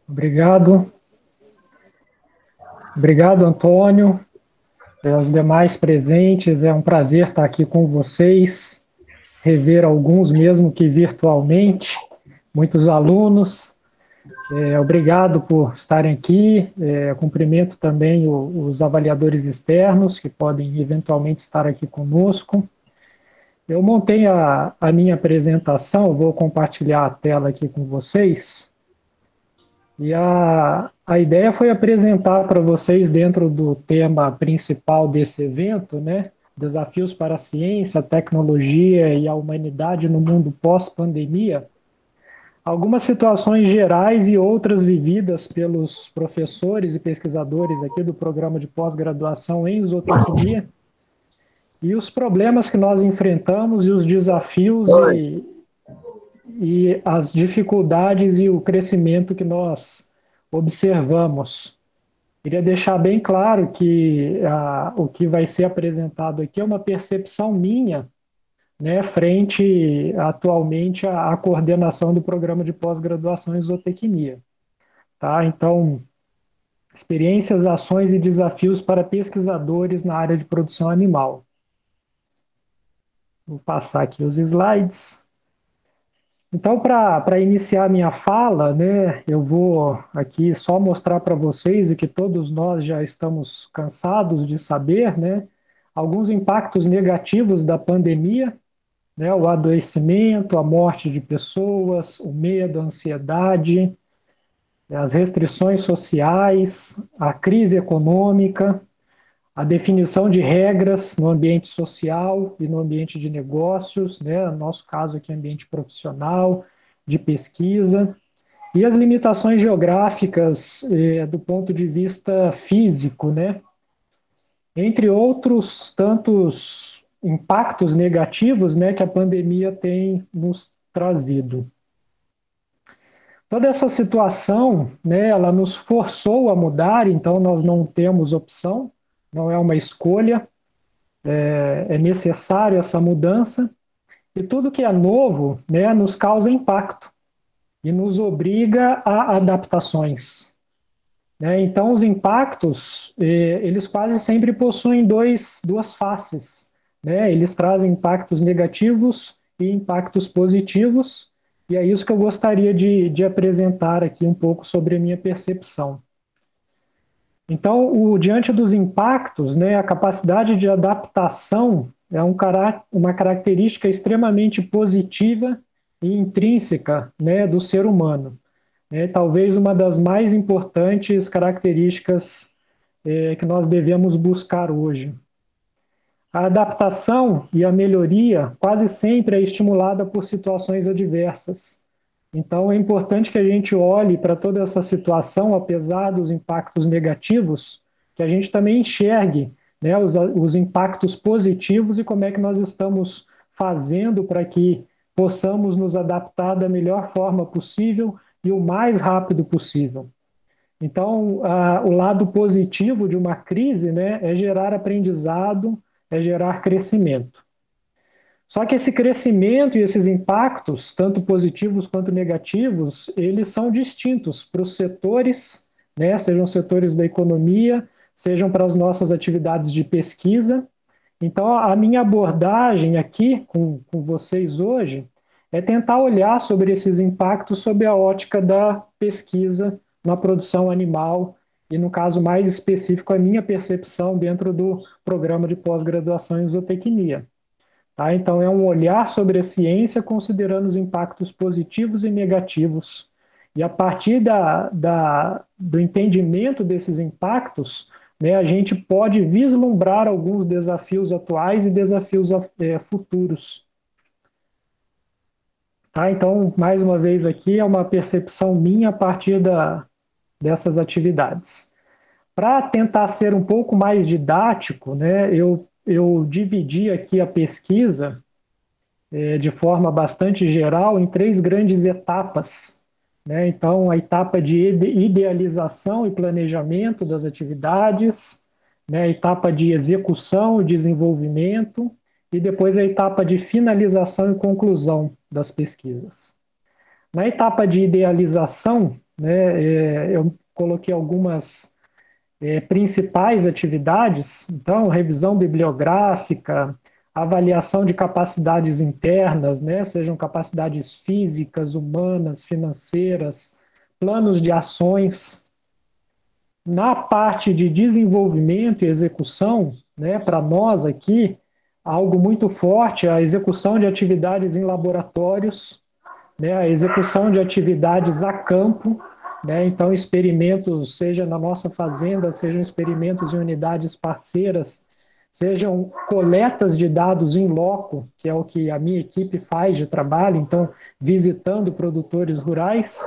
Obrigado. Obrigado, Antônio, e aos demais presentes. É um prazer estar aqui com vocês, rever alguns, mesmo que virtualmente, muitos alunos. Obrigado por estarem aqui. Cumprimento também os avaliadores externos que podem eventualmente estar aqui conosco. Eu montei a minha apresentação, vou compartilhar a tela aqui com vocês. E a ideia foi apresentar para vocês, dentro do tema principal desse evento, né? Desafios para a ciência, a tecnologia e a humanidade no mundo pós-pandemia, algumas situações gerais e outras vividas pelos professores e pesquisadores aqui do programa de pós-graduação em zootecnia, e os problemas que nós enfrentamos e os desafios e as dificuldades e o crescimento que nós observamos. Queria deixar bem claro que o que vai ser apresentado aqui é uma percepção minha, né, frente atualmente à coordenação do programa de pós-graduação em zootecnia. Tá? Então, experiências, ações e desafios para pesquisadores na área de produção animal. Vou passar aqui os slides. Então, para iniciar minha fala, né, eu vou aqui só mostrar para vocês o que todos nós já estamos cansados de saber, né, alguns impactos negativos da pandemia, né, o adoecimento, a morte de pessoas, o medo, a ansiedade, as restrições sociais, a crise econômica, a definição de regras no ambiente social e no ambiente de negócios, né, no nosso caso aqui, ambiente profissional, de pesquisa, e as limitações geográficas do ponto de vista físico, né, entre outros tantos impactos negativos, né, que a pandemia tem nos trazido. Toda essa situação, né, ela nos forçou a mudar, então nós não temos opção, não é uma escolha, é necessária essa mudança, e tudo que é novo, né, nos causa impacto e nos obriga a adaptações. Né? Então, os impactos, eles quase sempre possuem duas faces. Né? Eles trazem impactos negativos e impactos positivos, e é isso que eu gostaria de apresentar aqui um pouco sobre a minha percepção. Então, diante dos impactos, né, a capacidade de adaptação é uma característica extremamente positiva e intrínseca, né, do ser humano. Talvez uma das mais importantes características que nós devemos buscar hoje. A adaptação e a melhoria quase sempre é estimulada por situações adversas. Então, é importante que a gente olhe para toda essa situação, apesar dos impactos negativos, que a gente também enxergue, né, os impactos positivos e como é que nós estamos fazendo para que possamos nos adaptar da melhor forma possível e o mais rápido possível. Então, o lado positivo de uma crise, né, é gerar aprendizado, é gerar crescimento. Só que esse crescimento e esses impactos, tanto positivos quanto negativos, eles são distintos para os setores, né, sejam setores da economia, sejam para as nossas atividades de pesquisa. Então, a minha abordagem aqui com vocês hoje é tentar olhar sobre esses impactos sob a ótica da pesquisa na produção animal e, no caso mais específico, a minha percepção dentro do programa de pós-graduação em zootecnia. Tá? Então, é um olhar sobre a ciência considerando os impactos positivos e negativos. E a partir do entendimento desses impactos, né, a gente pode vislumbrar alguns desafios atuais e desafios futuros. Tá? Então, mais uma vez aqui, é uma percepção minha a partir dessas atividades. Para tentar ser um pouco mais didático, né, eu dividi aqui a pesquisa de forma bastante geral em três grandes etapas. Né? Então, a etapa de idealização e planejamento das atividades, né? A etapa de execução e desenvolvimento, e depois a etapa de finalização e conclusão das pesquisas. Na etapa de idealização, né? Eu coloquei algumas principais atividades, então, revisão bibliográfica, avaliação de capacidades internas, né? Sejam capacidades físicas, humanas, financeiras, planos de ações. Na parte de desenvolvimento e execução, né, para nós aqui, algo muito forte é a execução de atividades em laboratórios, né, a execução de atividades a campo, né, então experimentos, seja na nossa fazenda, sejam experimentos em unidades parceiras, sejam coletas de dados em loco, que é o que a minha equipe faz de trabalho, então visitando produtores rurais,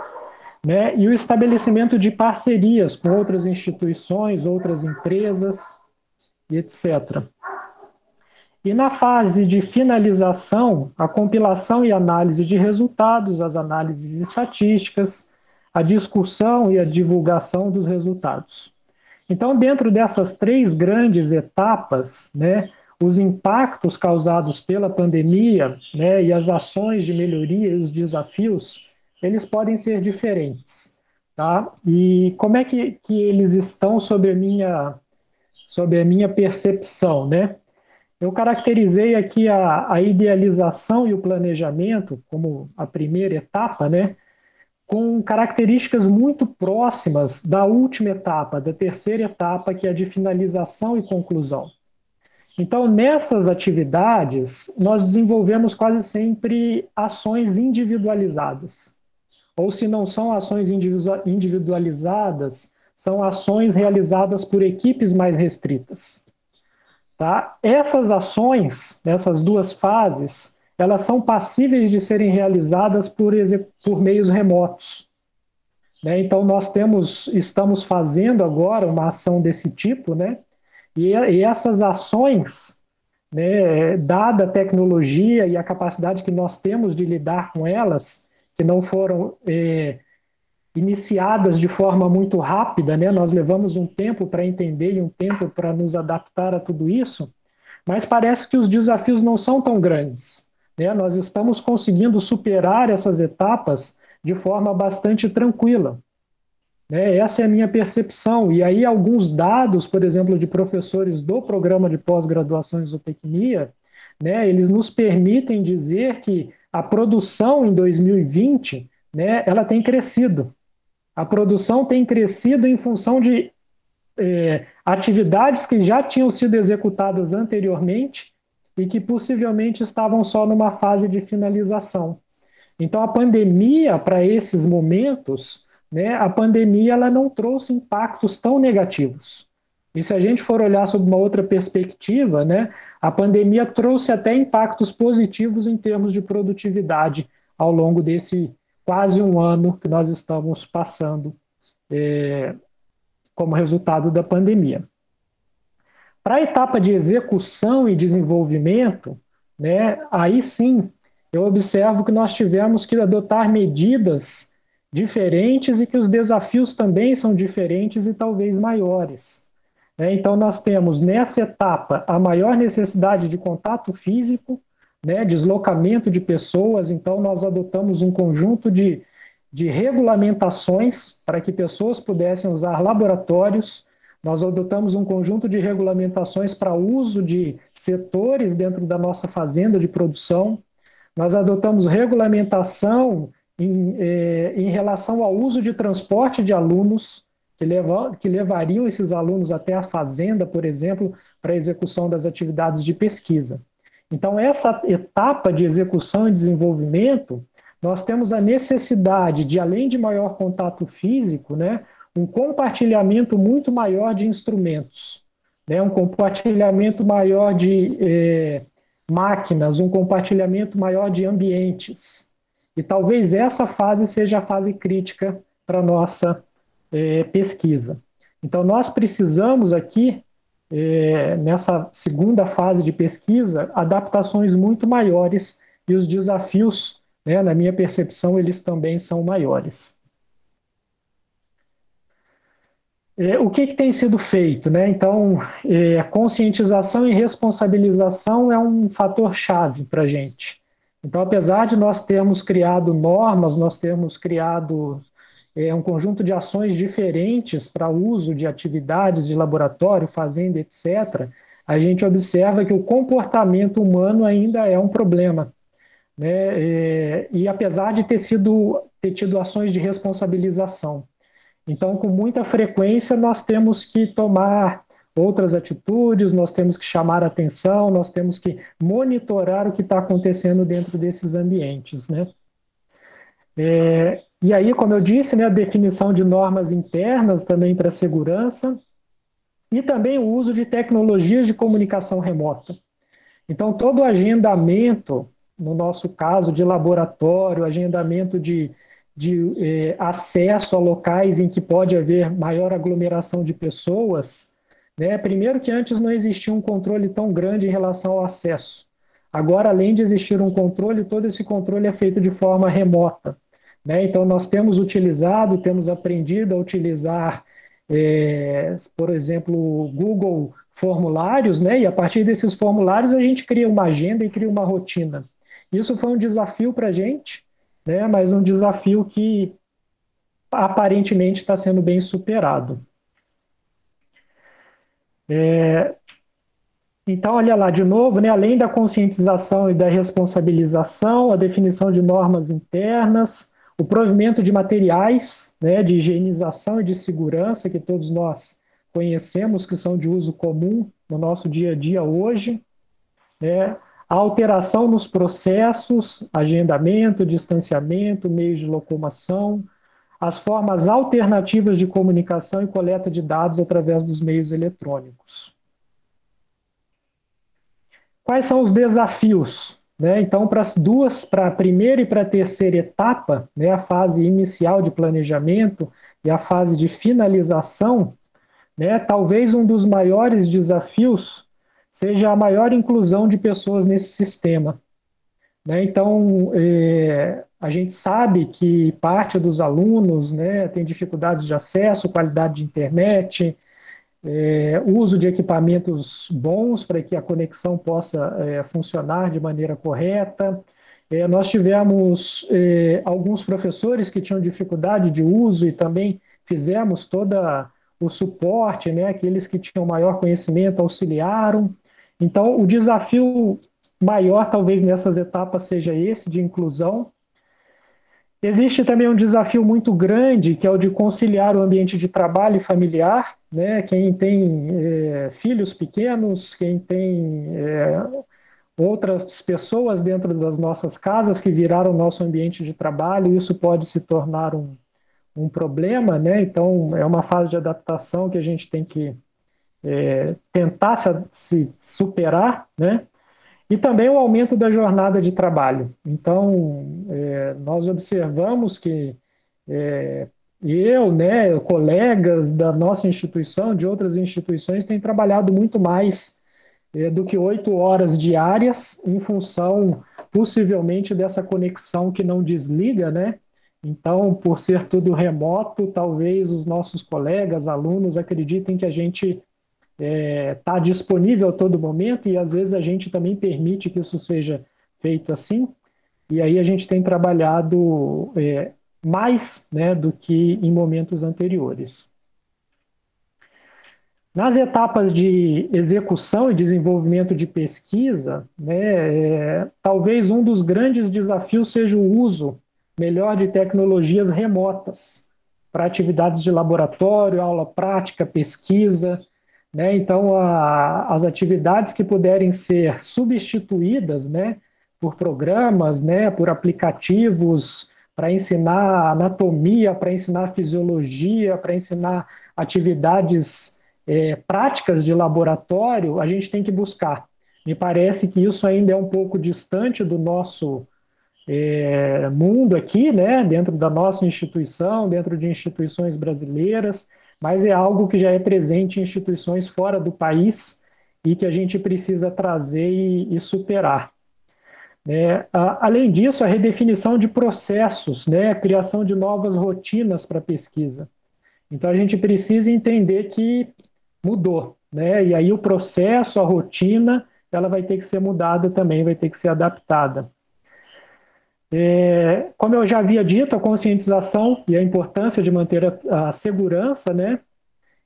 né, e o estabelecimento de parcerias com outras instituições, outras empresas e etc. E na fase de finalização, a compilação e análise de resultados, as análises estatísticas, a discussão e a divulgação dos resultados. Então, dentro dessas três grandes etapas, né, os impactos causados pela pandemia, né, e as ações de melhoria e os desafios, eles podem ser diferentes. Tá? E como é que eles estão sobre a minha percepção, né? Eu caracterizei aqui a idealização e o planejamento como a primeira etapa, né? Com características muito próximas da última etapa, da terceira etapa, que é a de finalização e conclusão. Então, nessas atividades, nós desenvolvemos quase sempre ações individualizadas. Ou se não são ações individualizadas, são ações realizadas por equipes mais restritas. Tá? Essas ações, essas duas fases, elas são passíveis de serem realizadas por meios remotos. Né? Então, estamos fazendo agora uma ação desse tipo, né? E essas ações, né, dada a tecnologia e a capacidade que nós temos de lidar com elas, que não foram iniciadas de forma muito rápida, né? Nós levamos um tempo para entender e um tempo para nos adaptar a tudo isso, mas parece que os desafios não são tão grandes, né? Nós estamos conseguindo superar essas etapas de forma bastante tranquila, né? Essa é a minha percepção. E aí, alguns dados, por exemplo, de professores do programa de pós-graduação em zootecnia, né, eles nos permitem dizer que a produção em 2020, né, ela tem crescido. A produção tem crescido em função de atividades que já tinham sido executadas anteriormente e que possivelmente estavam só numa fase de finalização. Então, a pandemia, para esses momentos, né, a pandemia ela não trouxe impactos tão negativos. E se a gente for olhar sob uma outra perspectiva, né, a pandemia trouxe até impactos positivos em termos de produtividade ao longo desse quase um ano que nós estamos passando como resultado da pandemia. Para a etapa de execução e desenvolvimento, né, aí sim eu observo que nós tivemos que adotar medidas diferentes e que os desafios também são diferentes e talvez maiores. Né? Então, nós temos nessa etapa a maior necessidade de contato físico, né, deslocamento de pessoas, então nós adotamos um conjunto de regulamentações para que pessoas pudessem usar laboratórios. Nós adotamos um conjunto de regulamentações para uso de setores dentro da nossa fazenda de produção. Nós adotamos regulamentação em relação ao uso de transporte de alunos, que levariam esses alunos até a fazenda, por exemplo, para a execução das atividades de pesquisa. Então, essa etapa de execução e desenvolvimento, nós temos a necessidade de, além de maior contato físico, né, um compartilhamento muito maior de instrumentos, né, um compartilhamento maior de máquinas, um compartilhamento maior de ambientes. E talvez essa fase seja a fase crítica para a nossa pesquisa. Então, nós precisamos aqui, nessa segunda fase de pesquisa, adaptações muito maiores e os desafios, né, na minha percepção, eles também são maiores. O que tem sido feito, né? Então, conscientização e responsabilização é um fator chave para a gente. Então, apesar de nós termos criado normas, nós termos criado um conjunto de ações diferentes para uso de atividades de laboratório, fazenda, etc., a gente observa que o comportamento humano ainda é um problema, né? E apesar de ter tido ações de responsabilização. Então, com muita frequência, nós temos que tomar outras atitudes, nós temos que chamar a atenção, nós temos que monitorar o que está acontecendo dentro desses ambientes, né? E aí, como eu disse, né, a definição de normas internas também para a segurança e também o uso de tecnologias de comunicação remota. Então, todo o agendamento, no nosso caso, de laboratório, agendamento de acesso a locais em que pode haver maior aglomeração de pessoas, né? Primeiro que antes não existia um controle tão grande em relação ao acesso. Agora, além de existir um controle, todo esse controle é feito de forma remota, né? Então, nós temos utilizado, temos aprendido a utilizar, por exemplo, o Google Formulários, né? E a partir desses formulários a gente cria uma agenda e cria uma rotina. Isso foi um desafio para a gente, né? Mas um desafio que aparentemente está sendo bem superado. Então, olha lá, de novo, né? Além da conscientização e da responsabilização, a definição de normas internas, o provimento de materiais, né, de higienização e de segurança, que todos nós conhecemos, que são de uso comum no nosso dia a dia hoje, né? A alteração nos processos, agendamento, distanciamento, meios de locomoção, as formas alternativas de comunicação e coleta de dados através dos meios eletrônicos. Quais são os desafios? Né? Então, para a primeira e para a terceira etapa, né, a fase inicial de planejamento e a fase de finalização, né, talvez um dos maiores desafios seja a maior inclusão de pessoas nesse sistema. Né? Então, a gente sabe que parte dos alunos, né, tem dificuldades de acesso, qualidade de internet, uso de equipamentos bons para que a conexão possa funcionar de maneira correta. Nós tivemos alguns professores que tinham dificuldade de uso e também fizemos todo o suporte, né? Aqueles que tinham maior conhecimento auxiliaram. Então, o desafio maior, talvez, nessas etapas seja esse, de inclusão. Existe também um desafio muito grande, que é o de conciliar o ambiente de trabalho e familiar, né? Quem tem filhos pequenos, quem tem outras pessoas dentro das nossas casas que viraram nosso ambiente de trabalho, isso pode se tornar um problema, né? Então, é uma fase de adaptação que a gente tem que tentar se superar, né? E também o aumento da jornada de trabalho. Então, nós observamos que eu, né, colegas da nossa instituição, de outras instituições, têm trabalhado muito mais do que 8 horas diárias, em função, possivelmente, dessa conexão que não desliga, né? Então, por ser tudo remoto, talvez os nossos colegas, alunos, acreditem que a gente está disponível a todo momento e às vezes a gente também permite que isso seja feito assim. E aí a gente tem trabalhado mais, né, do que em momentos anteriores. Nas etapas de execução e desenvolvimento de pesquisa, né, talvez um dos grandes desafios seja o uso melhor de tecnologias remotas para atividades de laboratório, aula prática, pesquisa, né? Então, as atividades que puderem ser substituídas, né, por programas, né, por aplicativos para ensinar anatomia, para ensinar fisiologia, para ensinar atividades práticas de laboratório, a gente tem que buscar. Me parece que isso ainda é um pouco distante do nosso mundo aqui, né, dentro da nossa instituição, dentro de instituições brasileiras, mas é algo que já é presente em instituições fora do país e que a gente precisa trazer e superar. Além disso, a redefinição de processos, né, a criação de novas rotinas para pesquisa. Então, a gente precisa entender que mudou, né? E aí o processo, a rotina, ela vai ter que ser mudada também, vai ter que ser adaptada. Como eu já havia dito, a conscientização e a importância de manter a segurança, né?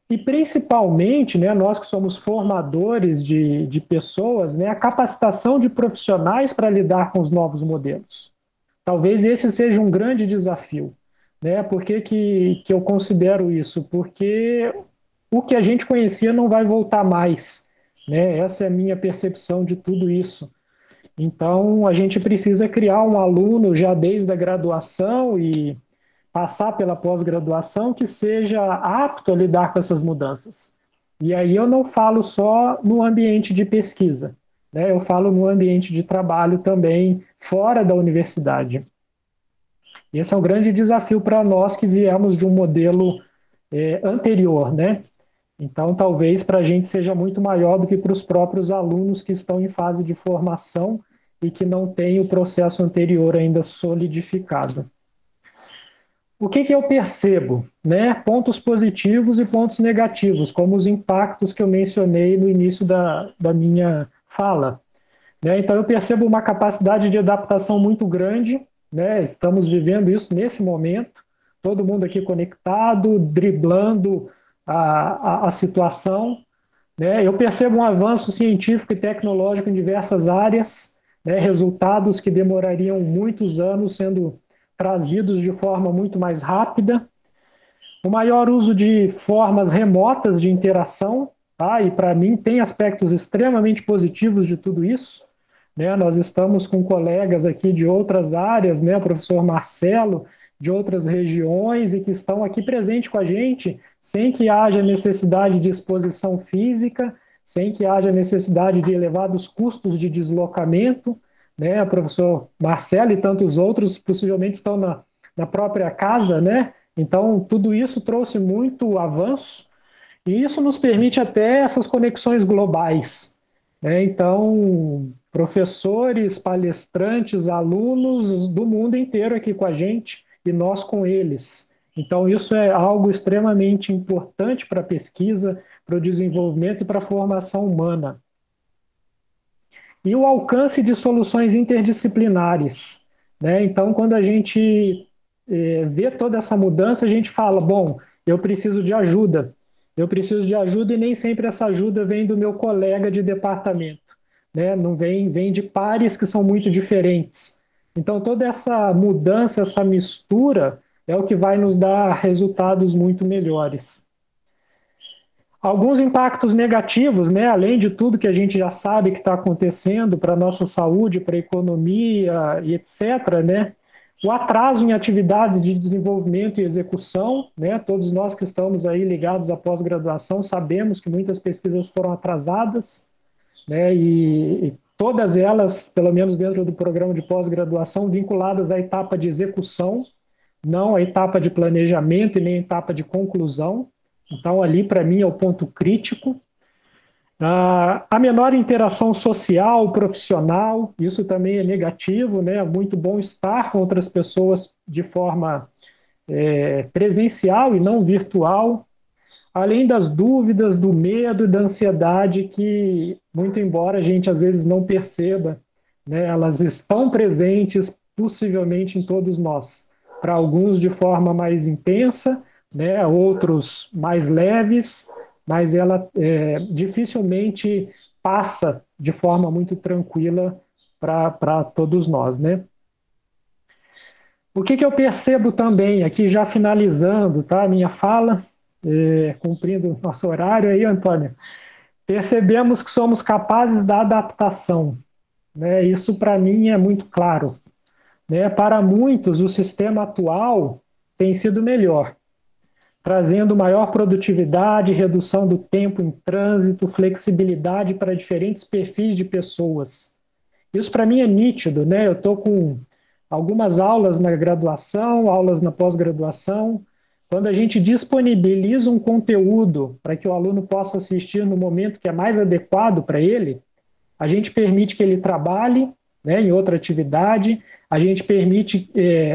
E principalmente, né, nós que somos formadores de pessoas, né, a capacitação de profissionais para lidar com os novos modelos. Talvez esse seja um grande desafio. Né? Por que eu considero isso? Porque o que a gente conhecia não vai voltar mais. Né? Essa é a minha percepção de tudo isso. Então, a gente precisa criar um aluno já desde a graduação e passar pela pós-graduação que seja apto a lidar com essas mudanças. E aí eu não falo só no ambiente de pesquisa, né? Eu falo no ambiente de trabalho também, fora da universidade. Esse é um grande desafio para nós que viemos de um modelo anterior, né? Então, talvez para a gente seja muito maior do que para os próprios alunos que estão em fase de formação e que não têm o processo anterior ainda solidificado. O que eu percebo? Né? Pontos positivos e pontos negativos, como os impactos que eu mencionei no início da minha fala. Né? Então, eu percebo uma capacidade de adaptação muito grande, né? Estamos vivendo isso nesse momento, todo mundo aqui conectado, driblando a situação. Né? Eu percebo um avanço científico e tecnológico em diversas áreas, né? Resultados que demorariam muitos anos sendo trazidos de forma muito mais rápida. O maior uso de formas remotas de interação, tá? E para mim tem aspectos extremamente positivos de tudo isso. Né? Nós estamos com colegas aqui de outras áreas, né? O professor Marcelo, de outras regiões, e que estão aqui presentes com a gente, sem que haja necessidade de exposição física, sem que haja necessidade de elevados custos de deslocamento. Né? O professor Marcelo e tantos outros possivelmente estão na própria casa, né? Então, tudo isso trouxe muito avanço, e isso nos permite até essas conexões globais. Né? Então, professores, palestrantes, alunos do mundo inteiro aqui com a gente e nós com eles. Então, isso é algo extremamente importante para a pesquisa, para o desenvolvimento e para a formação humana. E o alcance de soluções interdisciplinares. Né? Então, quando a gente vê toda essa mudança, a gente fala, bom, eu preciso de ajuda. Eu preciso de ajuda e nem sempre essa ajuda vem do meu colega de departamento. Né? Não vem de pares que são muito diferentes. Então, toda essa mudança, essa mistura, é o que vai nos dar resultados muito melhores. Alguns impactos negativos, né, além de tudo que a gente já sabe que está acontecendo para a nossa saúde, para a economia e etc., né, o atraso em atividades de desenvolvimento e execução, né, todos nós que estamos aí ligados à pós-graduação sabemos que muitas pesquisas foram atrasadas, né, e todas elas, pelo menos dentro do programa de pós-graduação, vinculadas à etapa de execução, não à etapa de planejamento e nem à etapa de conclusão. Então, ali, para mim, é o ponto crítico. A menor interação social, profissional, isso também é negativo, né? É muito bom estar com outras pessoas de forma presencial e não virtual, além das dúvidas, do medo e da ansiedade que, muito embora a gente às vezes não perceba, né? Elas estão presentes possivelmente em todos nós. Para alguns de forma mais intensa, né? Outros mais leves, mas ela dificilmente passa de forma muito tranquila para todos nós, né? O que eu percebo também, aqui já finalizando, tá, a minha fala, cumprindo nosso horário aí, Antônio, percebemos que somos capazes da adaptação, né? Isso para mim é muito claro, né? Para muitos, o sistema atual tem sido melhor, trazendo maior produtividade, redução do tempo em trânsito, flexibilidade para diferentes perfis de pessoas. Isso para mim é nítido, né? Eu estou com algumas aulas na graduação, aulas na pós-graduação. Quando a gente disponibiliza um conteúdo para que o aluno possa assistir no momento que é mais adequado para ele, a gente permite que ele trabalhe, né, em outra atividade, a gente permite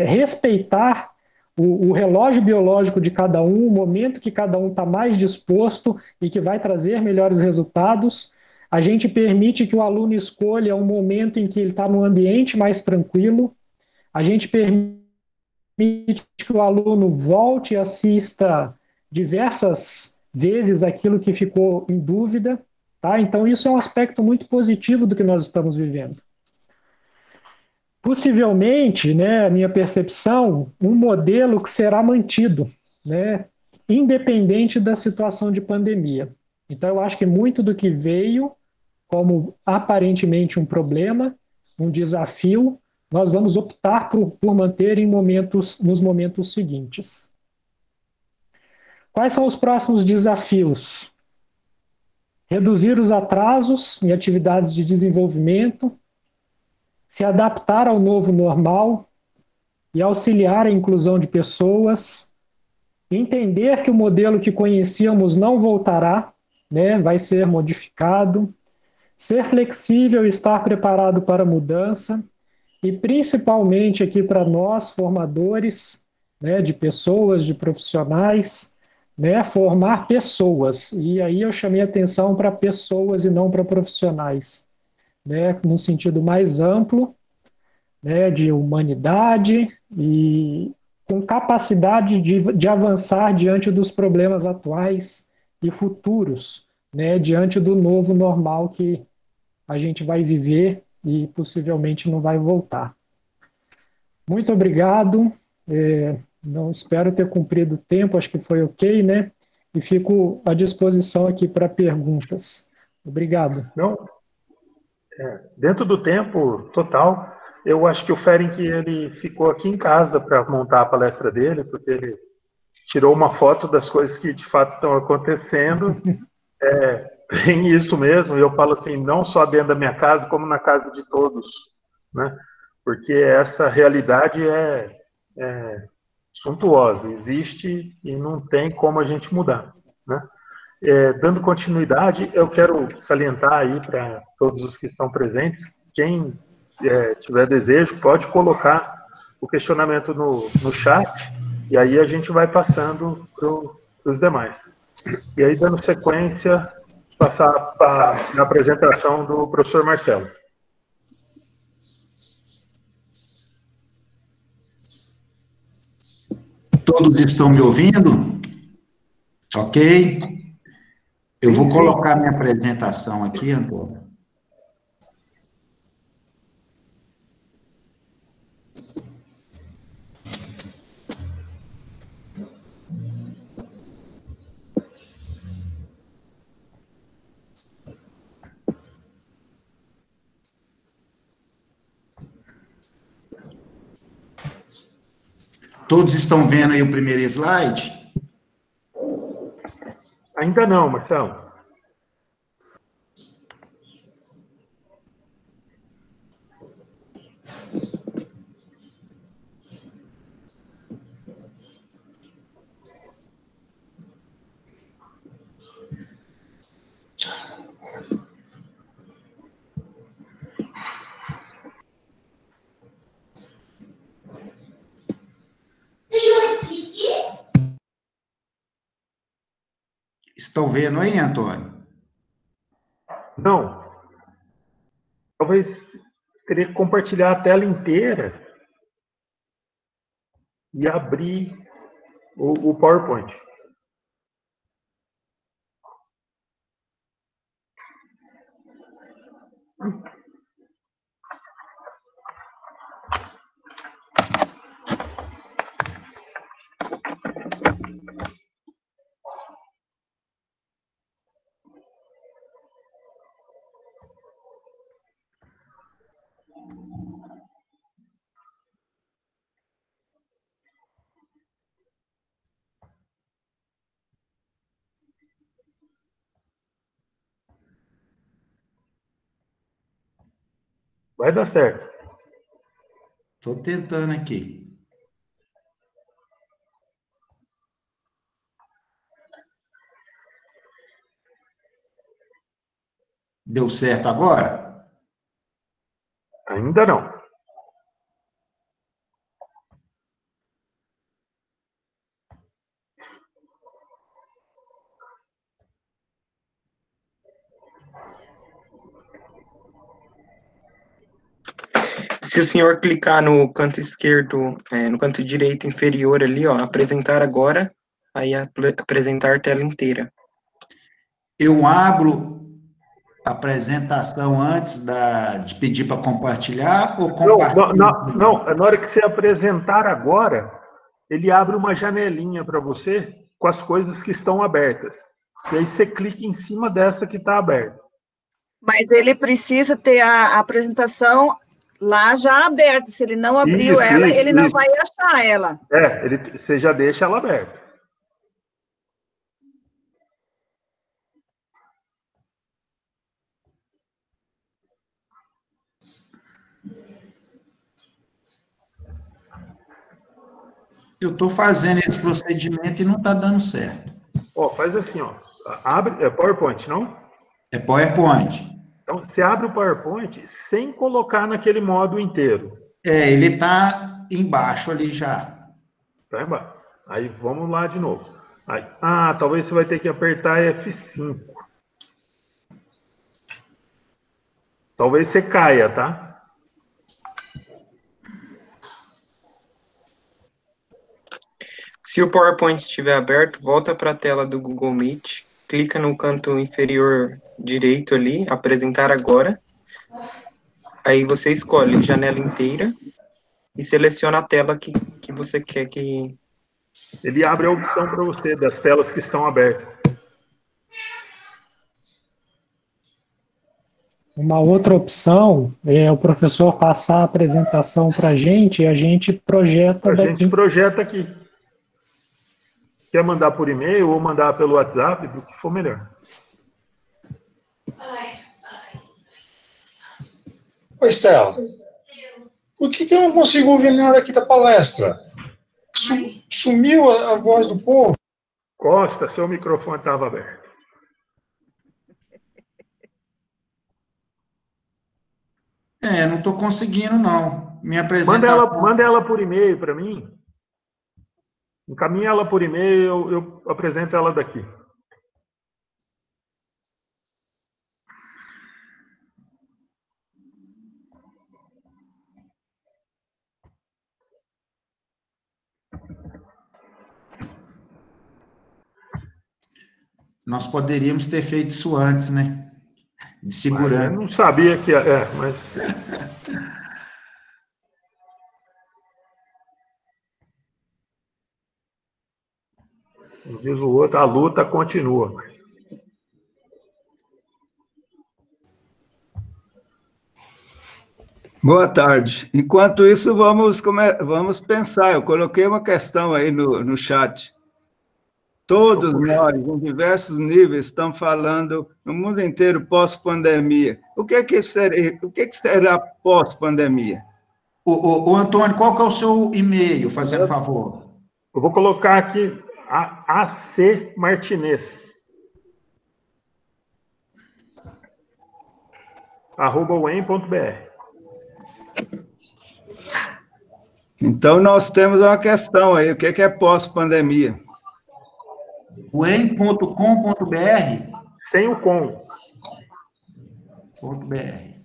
respeitar o relógio biológico de cada um, o momento que cada um está mais disposto e que vai trazer melhores resultados. A gente permite que o aluno escolha um momento em que ele está num ambiente mais tranquilo. A gente permite que o aluno volte e assista diversas vezes aquilo que ficou em dúvida, tá? Então, isso é um aspecto muito positivo do que nós estamos vivendo. Possivelmente, né, a minha percepção, um modelo que será mantido, né, independente da situação de pandemia. Então, eu acho que muito do que veio como aparentemente um problema, um desafio, nós vamos optar por manter nos momentos seguintes. Quais são os próximos desafios? Reduzir os atrasos em atividades de desenvolvimento, se adaptar ao novo normal e auxiliar a inclusão de pessoas, entender que o modelo que conhecíamos não voltará, né, vai ser modificado, ser flexível e estar preparado para a mudança, e principalmente aqui para nós, formadores, né, de pessoas, de profissionais, né, formar pessoas. E aí eu chamei atenção para pessoas e não para profissionais, né, num sentido mais amplo, né, de humanidade e com capacidade de avançar diante dos problemas atuais e futuros, né, diante do novo normal que a gente vai viver e possivelmente não vai voltar. Muito obrigado. Não espero ter cumprido o tempo, acho que foi ok, né? E fico à disposição aqui para perguntas. Obrigado. Não, dentro do tempo total, eu acho que o Ferenc ele ficou aqui em casa para montar a palestra dele, porque ele tirou uma foto das coisas que de fato estão acontecendo. Tem isso mesmo, e eu falo assim, não só dentro da minha casa, como na casa de todos, né? Porque essa realidade é suntuosa, existe e não tem como a gente mudar, né? Dando continuidade, eu quero salientar aí para todos os que estão presentes, quem tiver desejo, pode colocar o questionamento no chat, e aí a gente vai passando para os demais. E aí, dando sequência, passar na apresentação do professor Marcelo. Todos estão me ouvindo? Ok? Eu vou Sim, sim. colocar minha apresentação aqui, Antônio. Todos estão vendo aí o primeiro slide? Ainda não, Marcelo. Estão vendo aí, Antônio? Não. Talvez teria que compartilhar a tela inteira e abrir o PowerPoint. Vai dar certo. Estou tentando aqui. Deu certo agora? Ainda não. Se o senhor clicar no canto esquerdo, no canto direito inferior ali, ó, apresentar agora, aí apresentar tela inteira. Eu abro a apresentação antes de pedir para compartilhar ou compartilhar? Não, na hora que você apresentar agora, ele abre uma janelinha para você com as coisas que estão abertas. E aí você clica em cima dessa que está aberta. Mas ele precisa ter a apresentação lá já aberta. Se ele não abriu ele não vai achar ela. Você já deixa ela aberta. Eu estou fazendo esse procedimento e não está dando certo. Faz assim, abre, é PowerPoint, não? É PowerPoint. Então, você abre o PowerPoint sem colocar naquele modo inteiro. Ele está embaixo ali já. Tá embaixo. Aí, vamos lá de novo. Aí, talvez você vai ter que apertar F5. Talvez você caia, tá? Se o PowerPoint estiver aberto, volta para a tela do Google Meet, clica no canto inferior direito ali, apresentar agora. Aí você escolhe janela inteira e seleciona a tela que você quer que... Ele abre a opção para você das telas que estão abertas. Uma outra opção é o professor passar a apresentação para a gente e a gente projeta daqui. A gente projeta aqui. Quer mandar por e-mail ou mandar pelo WhatsApp, do que for melhor. Oi, Stella. Por que eu não consigo ouvir nada aqui da palestra? Sumiu a voz do povo? Costa, seu microfone estava aberto. Não estou conseguindo, não. Me apresentação... Manda ela por e-mail para mim. Encaminha ela por e-mail, eu apresento ela daqui. Nós poderíamos ter feito isso antes, né? De segurança. Eu não sabia que... mas... Como diz o outro, a luta continua. Boa tarde. Enquanto isso, vamos pensar. Eu coloquei uma questão aí no chat. Todos nós, em diversos níveis, estamos falando no mundo inteiro pós-pandemia. O que será pós-pandemia? Ô, Antônio, qual que é o seu e-mail, fazendo favor? Eu vou colocar aqui AC Martinez. @uem.br. Então, nós temos uma questão aí. O que é pós-pandemia? uem.com.br? Sem o com. .br.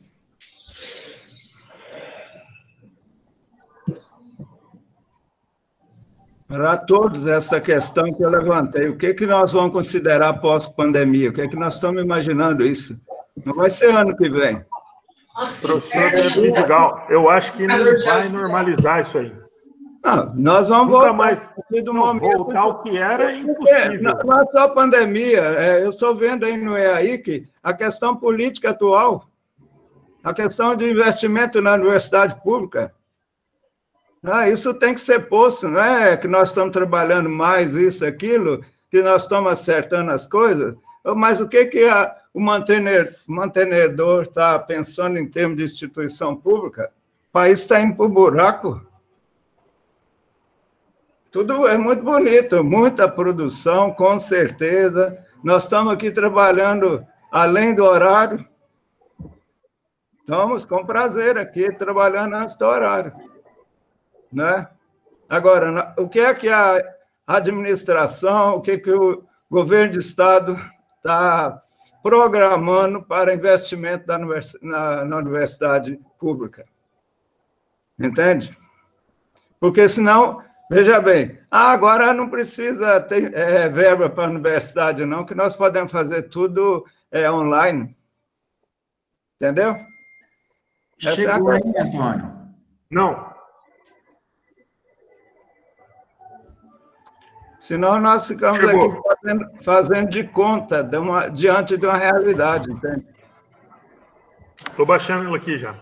Para todos, essa questão que eu levantei. O que nós vamos considerar pós-pandemia? O que nós estamos imaginando isso? Não vai ser ano que vem. Professor Pedro Vidigal, eu acho que não vai normalizar isso aí. Não, nós vamos Nunca voltar. mais voltar ao que era impossível. Não é só pandemia. Eu estou vendo aí no EAI que a questão política atual, a questão de investimento na universidade pública, isso tem que ser posto, não é que nós estamos trabalhando mais isso, aquilo, que nós estamos acertando as coisas, mas o que o mantenedor está pensando em termos de instituição pública? O país está indo para o buraco. Tudo é muito bonito, muita produção, com certeza. Nós estamos aqui trabalhando além do horário. Estamos com prazer aqui, trabalhando antes do horário. Né? Agora, o que é que a administração, o que o governo de Estado está programando para investimento na universidade pública? Entende? Porque senão, veja bem, agora não precisa ter verba para a universidade, não, que nós podemos fazer tudo online. Entendeu? Chegou aí, Antônio? Não. Senão nós ficamos aqui fazendo de conta diante de uma realidade, entende? Estou baixando ela aqui já.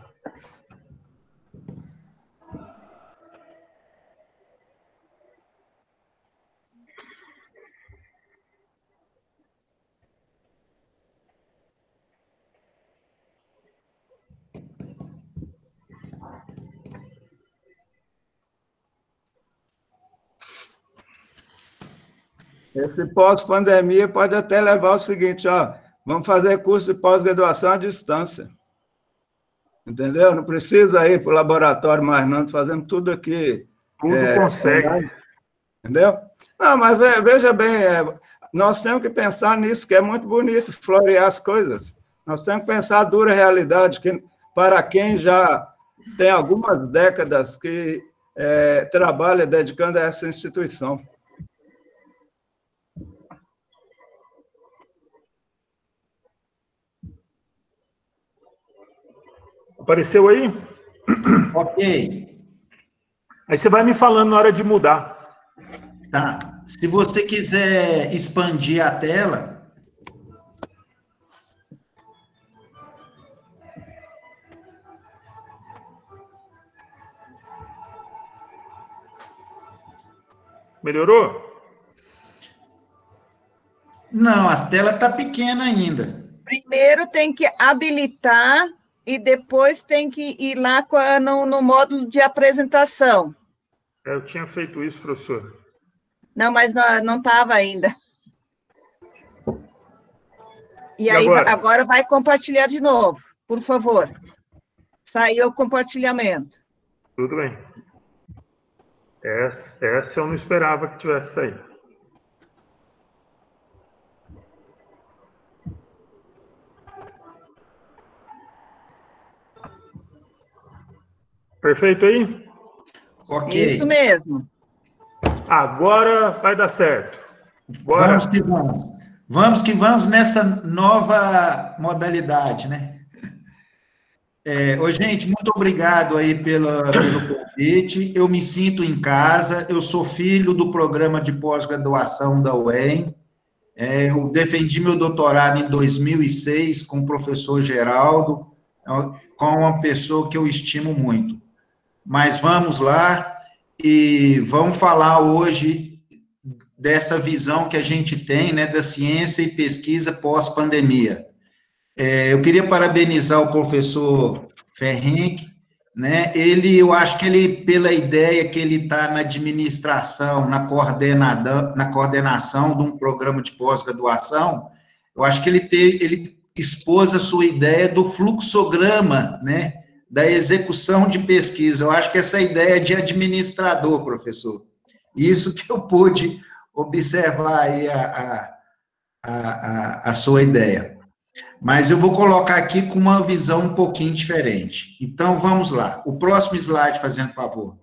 Esse pós-pandemia pode até levar ao seguinte, ó, vamos fazer curso de pós-graduação à distância. Entendeu? Não precisa ir para o laboratório mais, não, fazendo tudo aqui. Tudo consegue. Entendeu? Não, mas veja bem, nós temos que pensar nisso, que é muito bonito florear as coisas. Nós temos que pensar a dura realidade, que para quem já tem algumas décadas que trabalha dedicando a essa instituição. Apareceu aí? Ok. Aí você vai me falando na hora de mudar. Tá. Se você quiser expandir a tela... Melhorou? Não, a tela está pequena ainda. Primeiro tem que habilitar e depois tem que ir lá no módulo de apresentação. Eu tinha feito isso, professor. Não, mas não estava ainda. E aí, agora vai compartilhar de novo, por favor. Saiu o compartilhamento. Tudo bem. Essa eu não esperava que tivesse saído. Perfeito aí? Ok. Isso mesmo. Agora vai dar certo. Bora. Vamos que vamos. Vamos que vamos nessa nova modalidade, né? Gente, muito obrigado aí pelo convite. Eu me sinto em casa, eu sou filho do programa de pós-graduação da UEM. Eu defendi meu doutorado em 2006 com o professor Geraldo, com uma pessoa que eu estimo muito. Mas vamos lá e vamos falar hoje dessa visão que a gente tem, né, da ciência e pesquisa pós-pandemia. Eu queria parabenizar o professor Ferrenc, né, eu acho que ele, pela ideia que ele está na administração, na coordenação de um programa de pós-graduação, eu acho que ele expôs a sua ideia do fluxograma, né, da execução de pesquisa. Eu acho que essa ideia é de administrador, professor. Isso que eu pude observar aí a sua ideia. Mas eu vou colocar aqui com uma visão um pouquinho diferente. Então, vamos lá. O próximo slide, fazendo favor.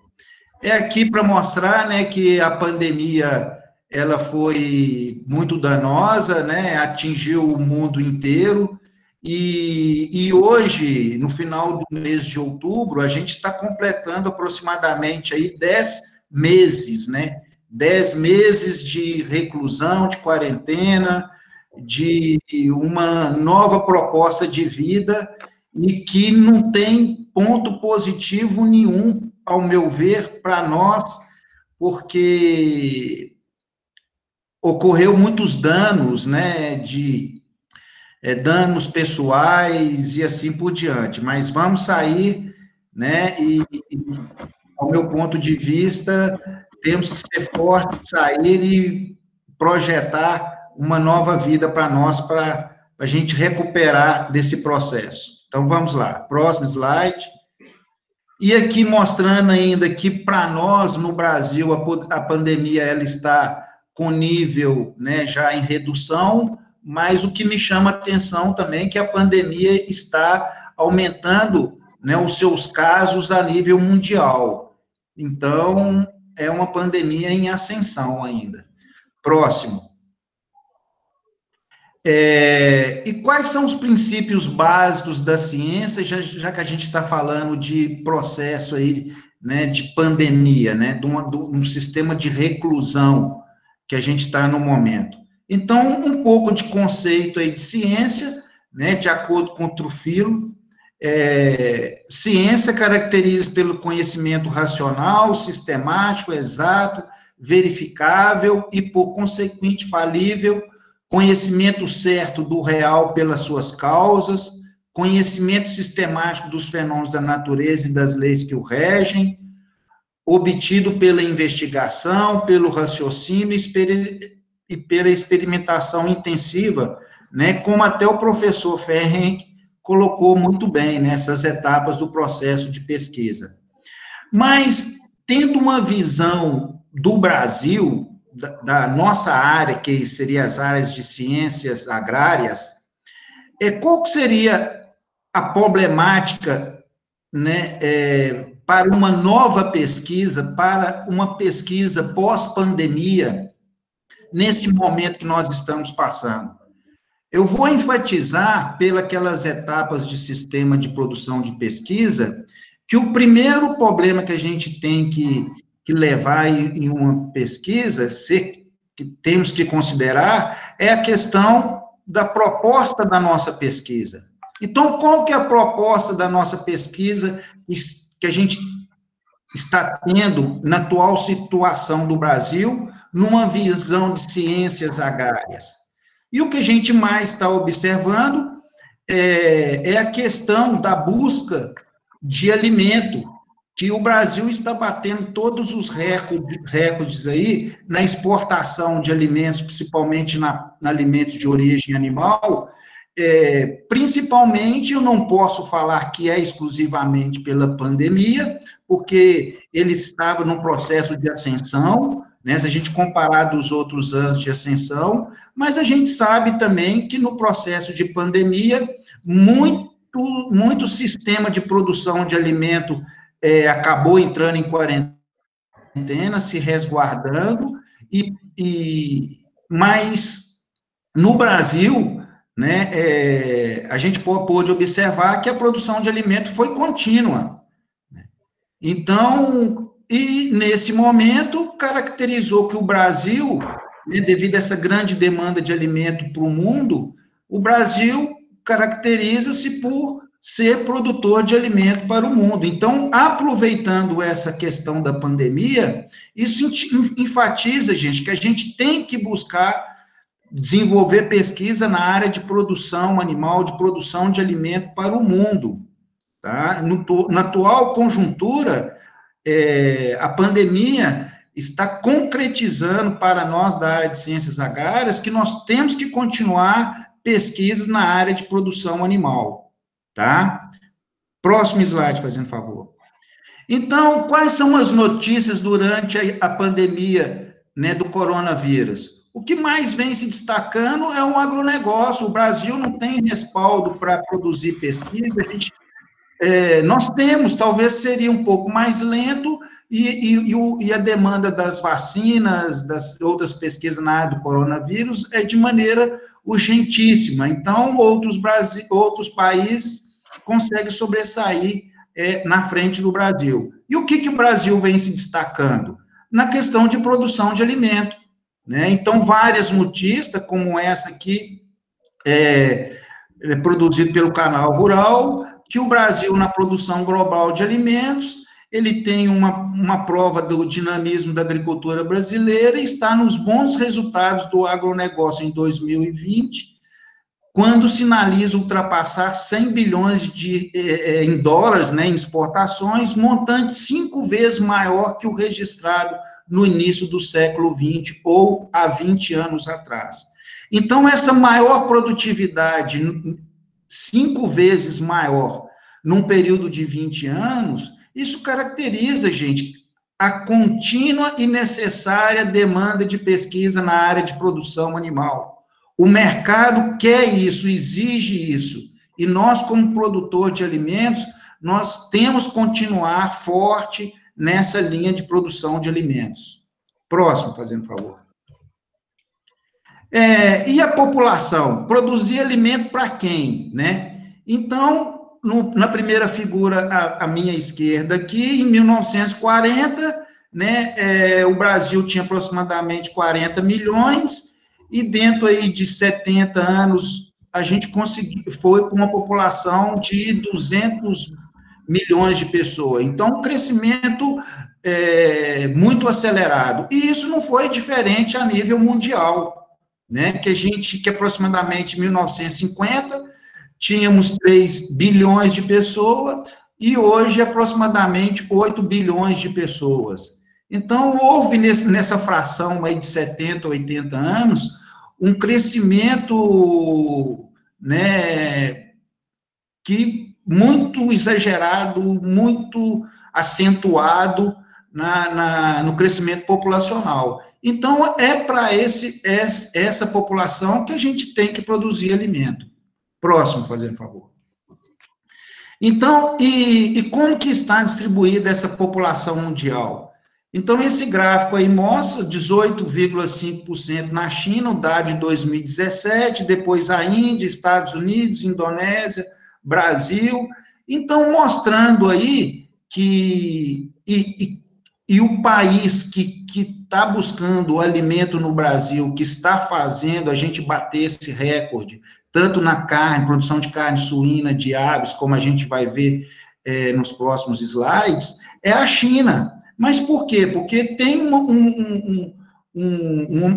É aqui para mostrar, né, que a pandemia, ela foi muito danosa, né, atingiu o mundo inteiro, e hoje, no final do mês de outubro, a gente está completando aproximadamente aí 10 meses, né? 10 meses de reclusão, de quarentena, de uma nova proposta de vida, e que não tem ponto positivo nenhum, ao meu ver, para nós, porque ocorreu muitos danos, né, danos pessoais e assim por diante, mas vamos sair, né, e ao meu ponto de vista, temos que ser fortes, sair e projetar uma nova vida para nós, para a gente recuperar desse processo. Então, vamos lá, próximo slide. E aqui mostrando ainda que, para nós, no Brasil, a pandemia ela está com nível, né, já em redução, mas o que me chama a atenção também é que a pandemia está aumentando, né, os seus casos a nível mundial. Então, é uma pandemia em ascensão ainda. Próximo. E quais são os princípios básicos da ciência, já que a gente está falando de processo aí, né, de pandemia, né, de um sistema de reclusão que a gente está no momento? Então, um pouco de conceito aí de ciência, né, de acordo com o Trufilo, ciência caracteriza pelo conhecimento racional, sistemático, exato, verificável e, por consequente, falível, conhecimento certo do real pelas suas causas, conhecimento sistemático dos fenômenos da natureza e das leis que o regem, obtido pela investigação, pelo raciocínio e pela experimentação intensiva, né, como até o professor Fehrenc colocou muito bem nessas etapas do processo de pesquisa. Mas, tendo uma visão do Brasil, da nossa área, que seria as áreas de ciências agrárias, qual que seria a problemática, né, para uma nova pesquisa, para uma pesquisa pós-pandemia, nesse momento que nós estamos passando? Eu vou enfatizar, pelas etapas de sistema de produção de pesquisa, que o primeiro problema que a gente tem que levar em uma pesquisa, que temos que considerar, é a questão da proposta da nossa pesquisa. Então, qual que é a proposta da nossa pesquisa que a gente está tendo na atual situação do Brasil, numa visão de ciências agrárias? E o que a gente mais está observando é a questão da busca de alimento, que o Brasil está batendo todos os recordes aí na exportação de alimentos, principalmente na alimentos de origem animal. Principalmente, eu não posso falar que é exclusivamente pela pandemia, porque ele estava num processo de ascensão, né, se a gente comparar dos outros anos de ascensão, mas a gente sabe também que no processo de pandemia, muito sistema de produção de alimento acabou entrando em quarentena, se resguardando, mas no Brasil, né, a gente pôde observar que a produção de alimento foi contínua. Então, e nesse momento, caracterizou que o Brasil, né, devido a essa grande demanda de alimento para o mundo, o Brasil caracteriza-se por ser produtor de alimento para o mundo. Então, aproveitando essa questão da pandemia, isso enfatiza, gente, que a gente tem que buscar desenvolver pesquisa na área de produção animal, de produção de alimento para o mundo. Tá? Na atual conjuntura, a pandemia está concretizando para nós da área de ciências agrárias que nós temos que continuar pesquisas na área de produção animal. Tá? Próximo slide, fazendo favor. Então, quais são as notícias durante a pandemia, né, do coronavírus? O que mais vem se destacando é o agronegócio. O Brasil não tem respaldo para produzir pesquisa. Nós temos, talvez seria um pouco mais lento, e a demanda das vacinas, das outras pesquisas na área do coronavírus é de maneira urgentíssima. Então, outros países conseguem sobressair na frente do Brasil. E o que o Brasil vem se destacando? Na questão de produção de alimento, né? Então, várias notícias, como essa aqui, produzido pelo Canal Rural, que o Brasil, na produção global de alimentos, ele tem uma prova do dinamismo da agricultura brasileira e está nos bons resultados do agronegócio em 2020, quando sinaliza ultrapassar 100 bilhões em dólares, né, em exportações, montante 5 vezes maior que o registrado no início do século XX, ou há 20 anos atrás. Então, essa maior produtividade, 5 vezes maior, num período de 20 anos, isso caracteriza, gente, a contínua e necessária demanda de pesquisa na área de produção animal. O mercado quer isso, exige isso, e nós, como produtor de alimentos, nós temos que continuar forte nessa linha de produção de alimentos. Próximo, fazendo favor. E a população? Produzir alimento para quem, né? Então, na primeira figura, à minha esquerda aqui, em 1940, né, o Brasil tinha aproximadamente 40 milhões, e dentro aí de 70 anos, a gente foi para uma população de 200 milhões de pessoas. Então, um crescimento muito acelerado. E isso não foi diferente a nível mundial, né? Que aproximadamente em 1950, tínhamos 3 bilhões de pessoas, e hoje aproximadamente 8 bilhões de pessoas. Então, houve nessa fração aí de 70, 80 anos, um crescimento, né, que muito exagerado, muito acentuado no crescimento populacional. Então, é para essa população que a gente tem que produzir alimento. Próximo, fazendo favor. Então, e como que está distribuída essa população mundial? Então, esse gráfico aí mostra 18,5% na China, o dado de 2017, depois a Índia, Estados Unidos, Indonésia, Brasil. Então, mostrando aí que o país que está buscando o alimento no Brasil, que está fazendo a gente bater esse recorde, tanto na carne, produção de carne suína, de aves, como a gente vai ver nos próximos slides, é a China. Mas por quê? Porque tem uma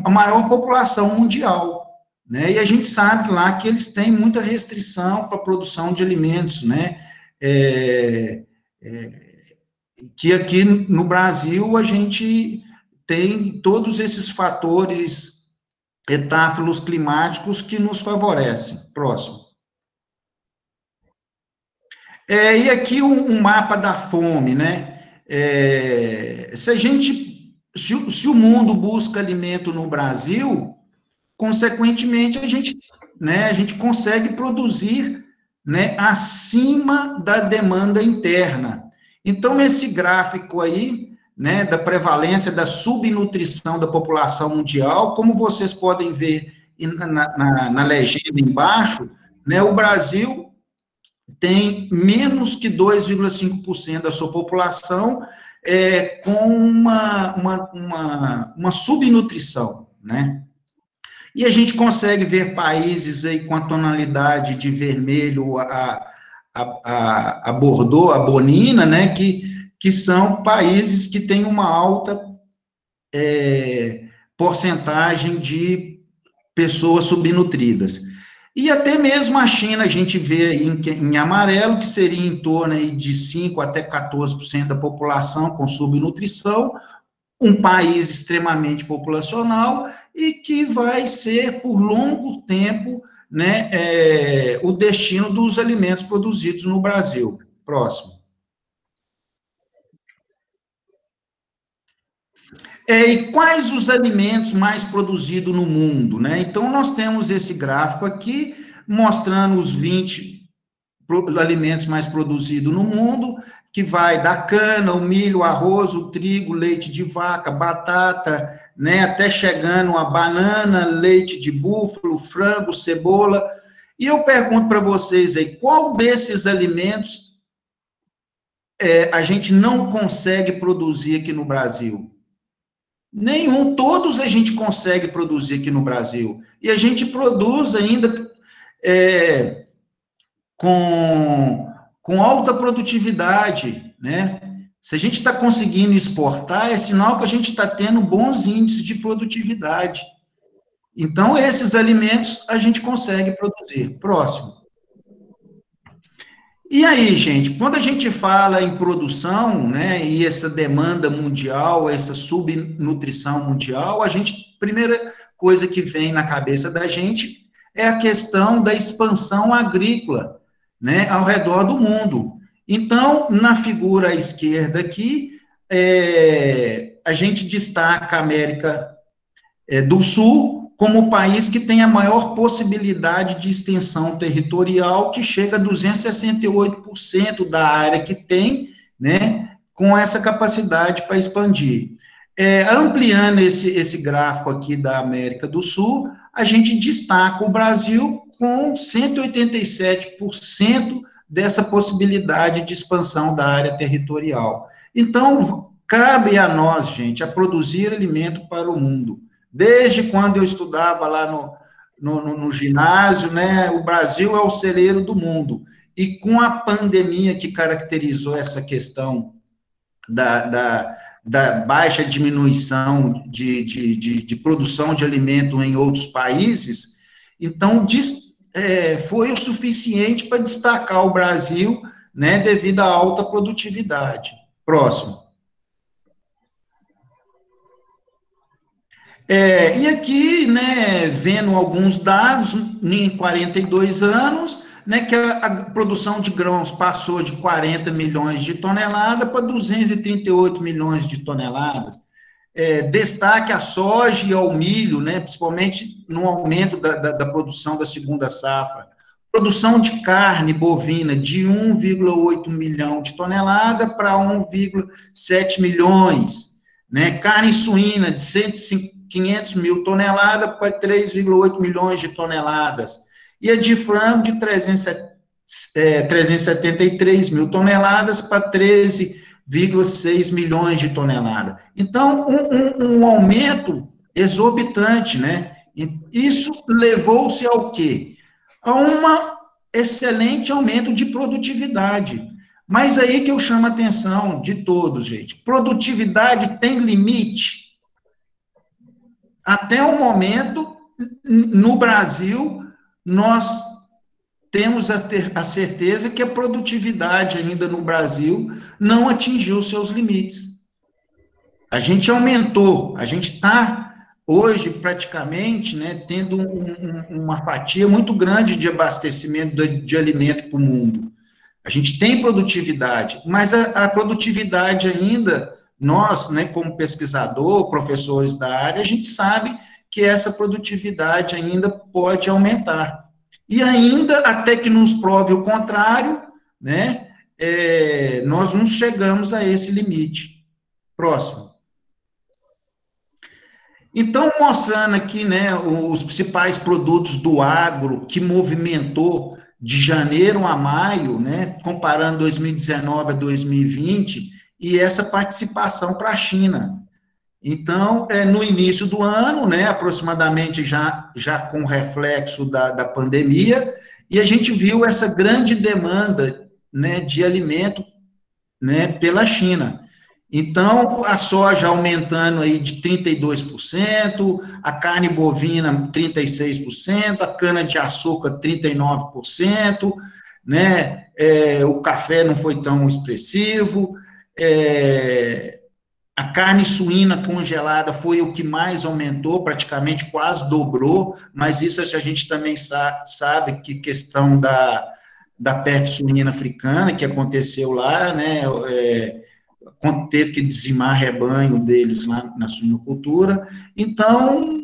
maior população mundial, né? E a gente sabe lá que eles têm muita restrição para a produção de alimentos, né? Que aqui no Brasil a gente tem todos esses fatores etáfilos climáticos que nos favorecem. Próximo. E aqui um mapa da fome, né? Se o mundo busca alimento no Brasil, consequentemente a gente consegue produzir, né, acima da demanda interna. Então, esse gráfico aí, né, da prevalência da subnutrição da população mundial, como vocês podem ver na legenda embaixo, né, o Brasil tem menos que 2,5% da sua população com uma subnutrição, né? E a gente consegue ver países aí com a tonalidade de vermelho a bordô, a bonina, né, que são países que têm uma alta porcentagem de pessoas subnutridas. E até mesmo a China, a gente vê em amarelo, que seria em torno aí de 5% até 14% da população com subnutrição, um país extremamente populacional e que vai ser, por longo tempo, né, o destino dos alimentos produzidos no Brasil. Próximo. E quais os alimentos mais produzidos no mundo, né? Então, nós temos esse gráfico aqui, mostrando os 20 alimentos mais produzidos no mundo, que vai da cana, o milho, o arroz, o trigo, leite de vaca, batata, né, até chegando a banana, leite de búfalo, frango, cebola. E eu pergunto para vocês aí, qual desses alimentos a gente não consegue produzir aqui no Brasil? Nenhum, todos a gente consegue produzir aqui no Brasil. E a gente produz ainda com alta produtividade, né? Se a gente está conseguindo exportar, é sinal que a gente está tendo bons índices de produtividade. Então, esses alimentos a gente consegue produzir. Próximo. E aí, gente, quando a gente fala em produção, né, e essa demanda mundial, essa subnutrição mundial, primeira coisa que vem na cabeça da gente é a questão da expansão agrícola, né, ao redor do mundo. Então, na figura à esquerda aqui, a gente destaca a América do Sul como o país que tem a maior possibilidade de extensão territorial, que chega a 268% da área que tem, né, com essa capacidade para expandir. Ampliando esse gráfico aqui da América do Sul, a gente destaca o Brasil com 187% dessa possibilidade de expansão da área territorial. Então, cabe a nós, gente, a produzir alimento para o mundo. Desde quando eu estudava lá no ginásio, né, o Brasil é o celeiro do mundo. E com a pandemia que caracterizou essa questão da baixa diminuição de produção de alimento em outros países, então foi o suficiente para destacar o Brasil, né, devido à alta produtividade. Próximo. E aqui, né, vendo alguns dados, em 42 anos, né, que a produção de grãos passou de 40 milhões de toneladas para 238 milhões de toneladas. Destaque a soja e ao milho, né, principalmente no aumento da produção da segunda safra. Produção de carne bovina de 1,8 milhão de toneladas para 1,7 milhões. Né, carne suína de 500 mil toneladas para 3,8 milhões de toneladas. E a de frango de 373 mil toneladas para 13,6 milhões de toneladas. Então, um aumento exorbitante, né? Isso levou-se ao quê? A um excelente aumento de produtividade. Mas aí que eu chamo a atenção de todos, gente. Produtividade tem limite. Até o momento, no Brasil, nós temos a certeza que a produtividade ainda no Brasil não atingiu seus limites. A gente aumentou, a gente está hoje praticamente, né, tendo uma fatia muito grande de abastecimento de alimento para o mundo. A gente tem produtividade, mas a produtividade ainda, nós, né, como pesquisador, professores da área, a gente sabe que essa produtividade ainda pode aumentar. E ainda, até que nos prove o contrário, né, nós não chegamos a esse limite. Próximo. Então, mostrando aqui, né, os principais produtos do agro que movimentou de janeiro a maio, né, comparando 2019 a 2020, e essa participação para a China. Então, no início do ano, né, aproximadamente já com reflexo da pandemia, e a gente viu essa grande demanda, né, de alimento, né, pela China. Então, a soja aumentando aí de 32%, a carne bovina 36%, a cana-de-açúcar 39%, né, o café não foi tão expressivo, a carne suína congelada foi o que mais aumentou, praticamente quase dobrou, mas isso a gente também sabe que questão da peste suína africana, que aconteceu lá, né, quando teve que dizimar rebanho deles lá na suinocultura. Então,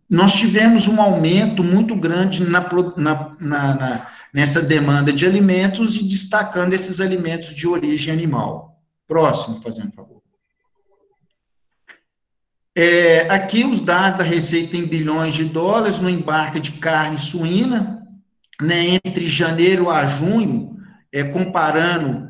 nós tivemos um aumento muito grande nessa demanda de alimentos e destacando esses alimentos de origem animal. Próximo, fazendo favor. Aqui os dados da receita em bilhões de dólares no embarque de carne suína, né, entre janeiro a junho, comparando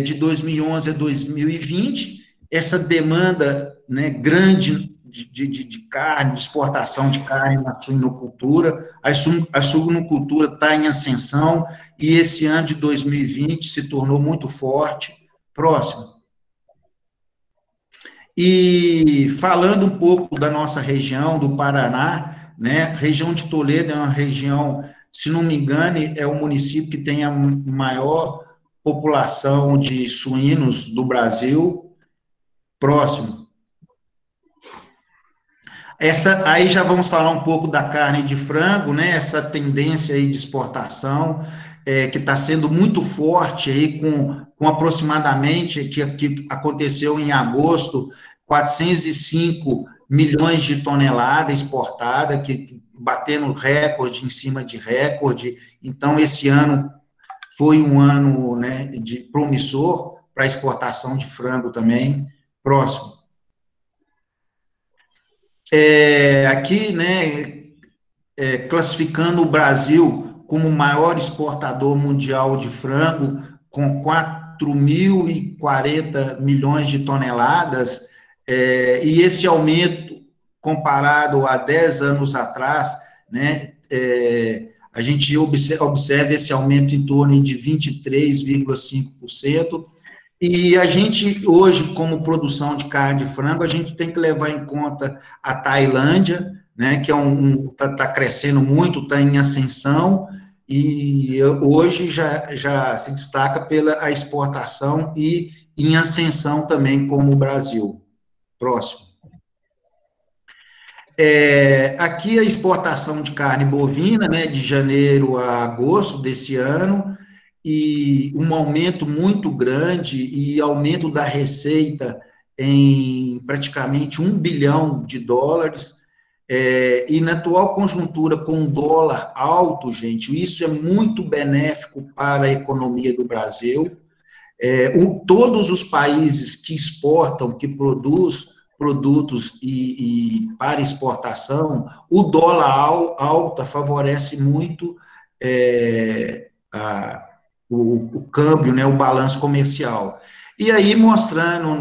de 2011 a 2020, essa demanda, né, grande de carne, de exportação de carne na suinocultura, a suinocultura está em ascensão, e esse ano de 2020 se tornou muito forte. Próximo. E falando um pouco da nossa região, do Paraná, né, a região de Toledo é uma região, se não me engano, é o município que tem a maior população de suínos do Brasil. Próximo. Aí já vamos falar um pouco da carne de frango, né, essa tendência aí de exportação, que está sendo muito forte aí, com aproximadamente, que aconteceu em agosto, 405 milhões de toneladas exportadas, batendo recorde em cima de recorde. Então, esse ano foi um ano, né, de promissor para a exportação de frango também. Próximo. Aqui, né, classificando o Brasil como o maior exportador mundial de frango, com 4.040 milhões de toneladas, e esse aumento, comparado a 10 anos atrás, né, a gente observa esse aumento em torno de 23,5%, e a gente, hoje, como produção de carne de frango, a gente tem que levar em conta a Tailândia, né, que tá crescendo muito, está em ascensão, e hoje já se destaca pela exportação e em ascensão também, como o Brasil. Próximo. Aqui a exportação de carne bovina, né, de janeiro a agosto desse ano, e um aumento muito grande, e aumento da receita em praticamente $1 bilhão, e na atual conjuntura com o dólar alto, gente, isso é muito benéfico para a economia do Brasil. Todos os países que exportam, que produzem produtos para exportação, o dólar alta favorece muito o câmbio, né, o balanço comercial. E aí mostrando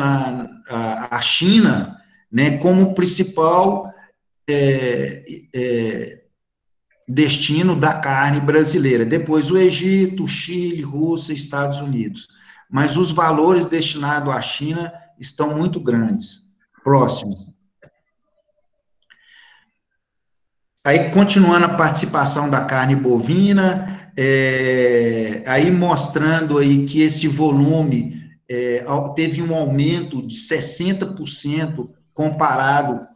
a China, né, como principal destino da carne brasileira. Depois o Egito, Chile, Rússia, Estados Unidos. Mas os valores destinados à China estão muito grandes. Próximo. Aí, continuando a participação da carne bovina, aí mostrando aí que esse volume teve um aumento de 60% comparado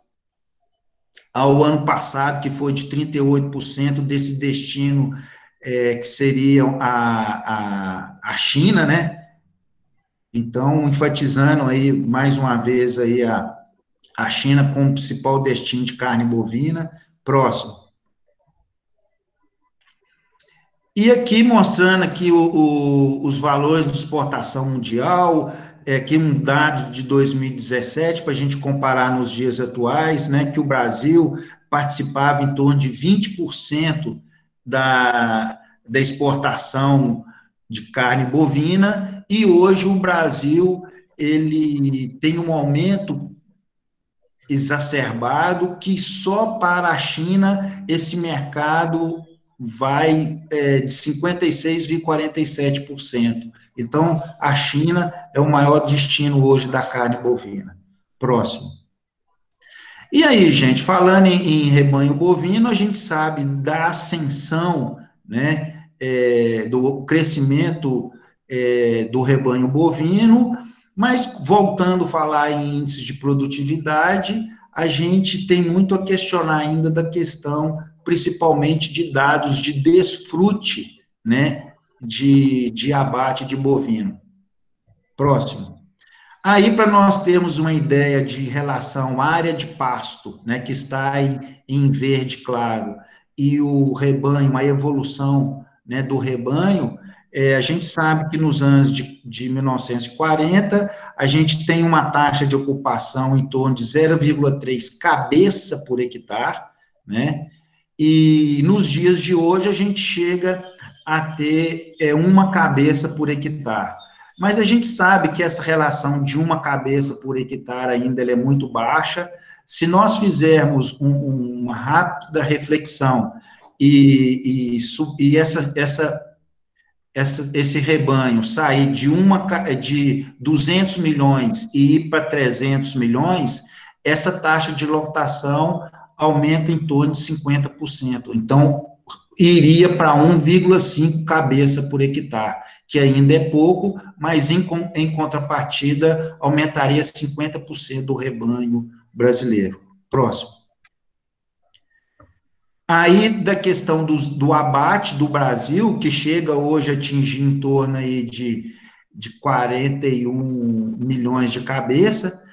ao ano passado, que foi de 38% desse destino, que seria a China, né? Então, enfatizando aí, mais uma vez, aí a China como principal destino de carne bovina. Próximo. E aqui mostrando aqui os valores de exportação mundial, aqui um dado de 2017, para a gente comparar nos dias atuais, né, que o Brasil participava em torno de 20% da exportação de carne bovina, e hoje o Brasil ele tem um aumento exacerbado, que só para a China esse mercado vai de 56,47%. Então, a China é o maior destino hoje da carne bovina. Próximo. E aí, gente, falando em rebanho bovino, a gente sabe da ascensão, né, do crescimento do rebanho bovino, mas, voltando a falar em índices de produtividade, a gente tem muito a questionar ainda da questão, principalmente de dados de desfrute, né, de abate de bovino. Próximo. Aí, para nós termos uma ideia de relação área de pasto, né, que está em verde claro, e o rebanho, a evolução, né, do rebanho, a gente sabe que nos anos de 1940, a gente tem uma taxa de ocupação em torno de 0,3 cabeça por hectare, né? E nos dias de hoje a gente chega a ter uma cabeça por hectare. Mas a gente sabe que essa relação de uma cabeça por hectare ainda ela é muito baixa. Se nós fizermos uma rápida reflexão e esse rebanho sair de 200 milhões e ir para 300 milhões, essa taxa de lotação aumenta em torno de 50%. Então, iria para 1,5 cabeça por hectare, que ainda é pouco, mas em contrapartida aumentaria 50% do rebanho brasileiro. Próximo. Aí, da questão do abate do Brasil, que chega hoje a atingir em torno aí de 41 milhões de cabeça,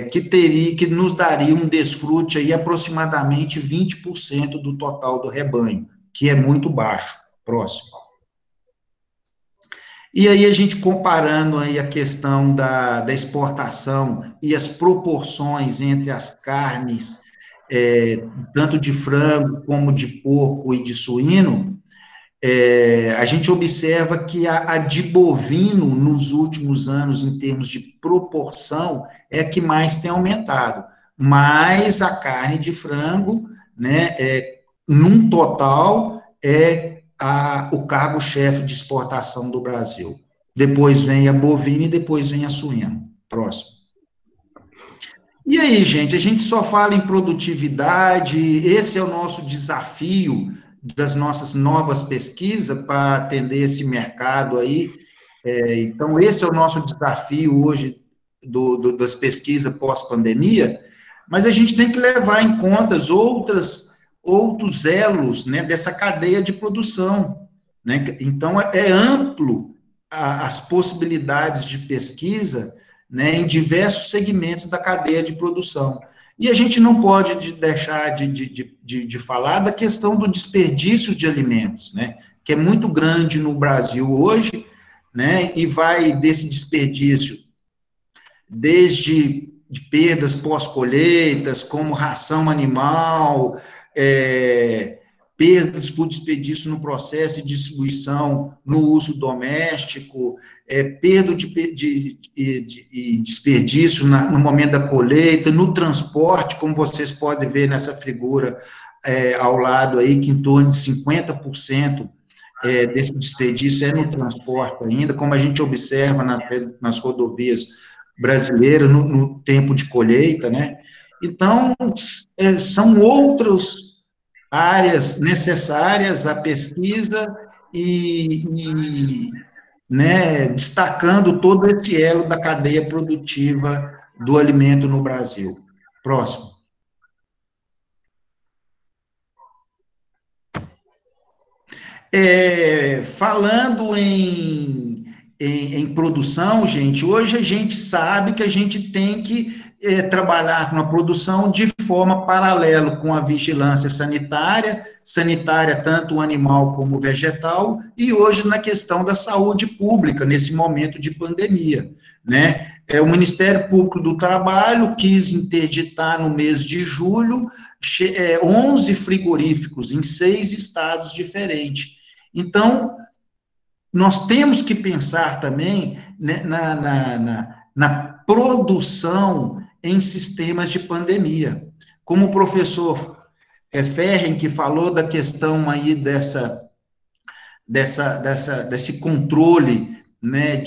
que nos daria um desfrute aí aproximadamente 20% do total do rebanho, que é muito baixo. Próximo. E aí, a gente comparando aí a questão da exportação e as proporções entre as carnes, tanto de frango como de porco e de suíno, a gente observa que a de bovino, nos últimos anos, em termos de proporção, é a que mais tem aumentado. Mas a carne de frango, né, num total, o cargo-chefe de exportação do Brasil. Depois vem a bovina e depois vem a suína. Próximo. E aí, gente, a gente só fala em produtividade, esse é o nosso desafio das nossas novas pesquisas para atender esse mercado aí. Então, esse é o nosso desafio hoje das pesquisas pós-pandemia, mas a gente tem que levar em conta outros elos, né, dessa cadeia de produção, né? Então, é amplo as possibilidades de pesquisa, né, em diversos segmentos da cadeia de produção. E a gente não pode deixar de falar da questão do desperdício de alimentos, né, que é muito grande no Brasil hoje, né, e vai desse desperdício desde de perdas pós-colheitas, como ração animal, perdas por desperdício no processo de distribuição no uso doméstico, perda de desperdício no momento da colheita, no transporte, como vocês podem ver nessa figura ao lado aí, que em torno de 50% desse desperdício é no transporte ainda, como a gente observa nas rodovias brasileiras no tempo de colheita, né? Então, são outras áreas necessárias à pesquisa né, destacando todo esse elo da cadeia produtiva do alimento no Brasil. Próximo. Falando em produção, gente, hoje a gente sabe que a gente tem que trabalhar com a produção de forma paralela com a vigilância sanitária tanto animal como vegetal, e hoje na questão da saúde pública, nesse momento de pandemia, né? O Ministério Público do Trabalho quis interditar no mês de julho 11 frigoríficos em 6 estados diferentes. Então, nós temos que pensar também, né, na produção em sistemas de pandemia. Como o professor Ferren, que falou da questão aí desse controle, né,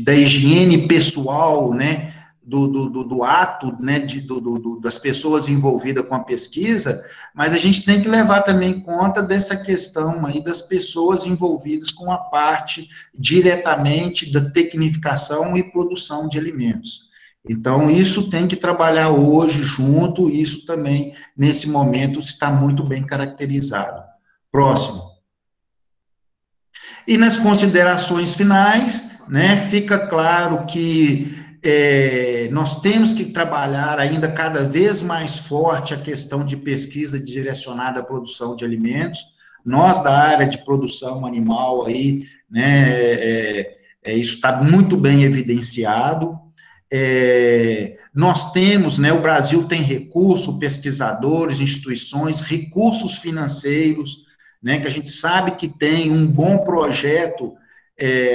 da higiene pessoal, né, do ato, né, das pessoas envolvidas com a pesquisa, mas a gente tem que levar também em conta dessa questão aí das pessoas envolvidas com a parte diretamente da tecnificação e produção de alimentos. Então, isso tem que trabalhar hoje junto, isso também, nesse momento, está muito bem caracterizado. Próximo. E nas considerações finais, né, fica claro que nós temos que trabalhar ainda cada vez mais forte a questão de pesquisa direcionada à produção de alimentos. Nós, da área de produção animal, aí, né, isso está muito bem evidenciado. Nós temos, né, o Brasil tem recurso, pesquisadores, instituições, recursos financeiros, né, que a gente sabe que tem um bom projeto,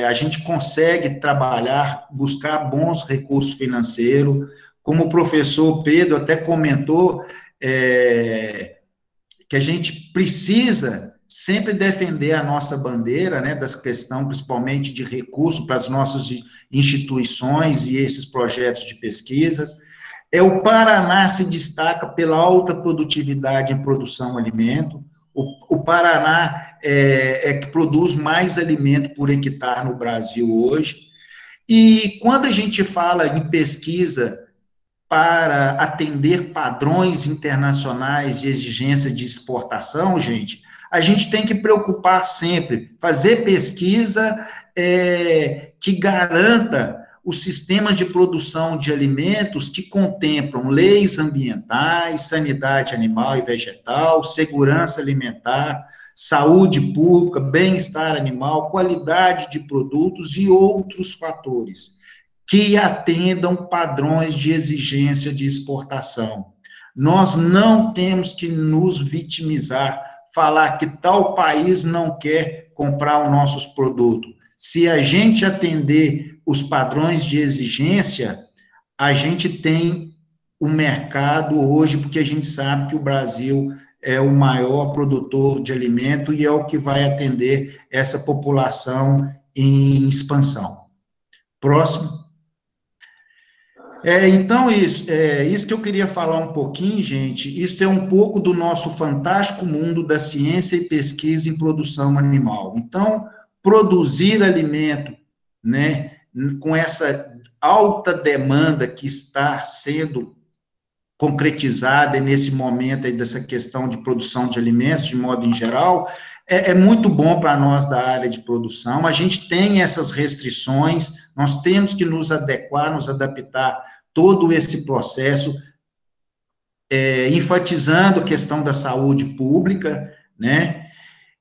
a gente consegue trabalhar, buscar bons recursos financeiros, como o professor Pedro até comentou, que a gente precisa sempre defender a nossa bandeira, né, dessa questão, principalmente de recursos para as nossas instituições e esses projetos de pesquisas. O Paraná se destaca pela alta produtividade em produção de alimento. O Paraná que produz mais alimento por hectare no Brasil hoje. E quando a gente fala em pesquisa para atender padrões internacionais de exigência de exportação, gente, a gente tem que preocupar sempre, fazer pesquisa que garanta os sistemas de produção de alimentos que contemplam leis ambientais, sanidade animal e vegetal, segurança alimentar, saúde pública, bem-estar animal, qualidade de produtos e outros fatores que atendam padrões de exigência de exportação. Nós não temos que nos vitimizar, falar que tal país não quer comprar os nossos produtos. Se a gente atender os padrões de exigência, a gente tem o mercado hoje, porque a gente sabe que o Brasil é o maior produtor de alimento e é o que vai atender essa população em expansão. Próximo. Então, isso que eu queria falar um pouquinho, gente, isso é um pouco do nosso fantástico mundo da ciência e pesquisa em produção animal. Então, produzir alimento, né, com essa alta demanda que está sendo concretizada nesse momento aí dessa questão de produção de alimentos, de modo em geral, é muito bom para nós da área de produção. A gente tem essas restrições, nós temos que nos adequar, nos adaptar todo esse processo, enfatizando a questão da saúde pública, né?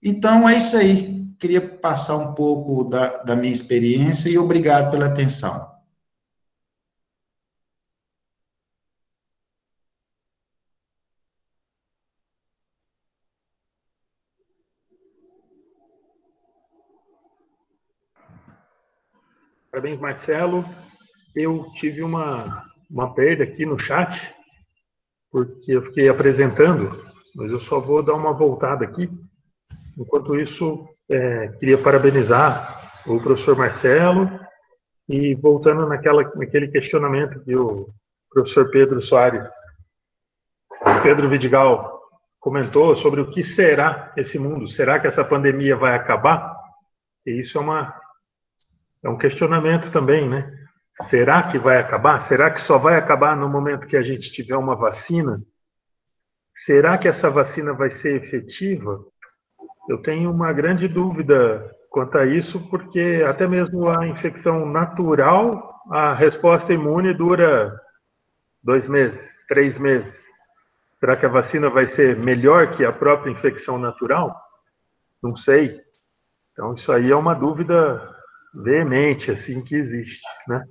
Então, é isso aí. Queria passar um pouco da minha experiência e obrigado pela atenção. Parabéns, Marcelo. Eu tive uma perda aqui no chat, porque eu fiquei apresentando, mas eu só vou dar uma voltada aqui. Enquanto isso, queria parabenizar o professor Marcelo e voltando naquele questionamento que o professor Pedro Vidigal comentou sobre o que será esse mundo. Será que essa pandemia vai acabar? E isso é um questionamento também, né? Será que vai acabar? Será que só vai acabar no momento que a gente tiver uma vacina? Será que essa vacina vai ser efetiva? Eu tenho uma grande dúvida quanto a isso, porque até mesmo a infecção natural, a resposta imune dura 2 meses, 3 meses. Será que a vacina vai ser melhor que a própria infecção natural? Não sei. Então, isso aí é uma dúvida veemente, assim, que existe, né?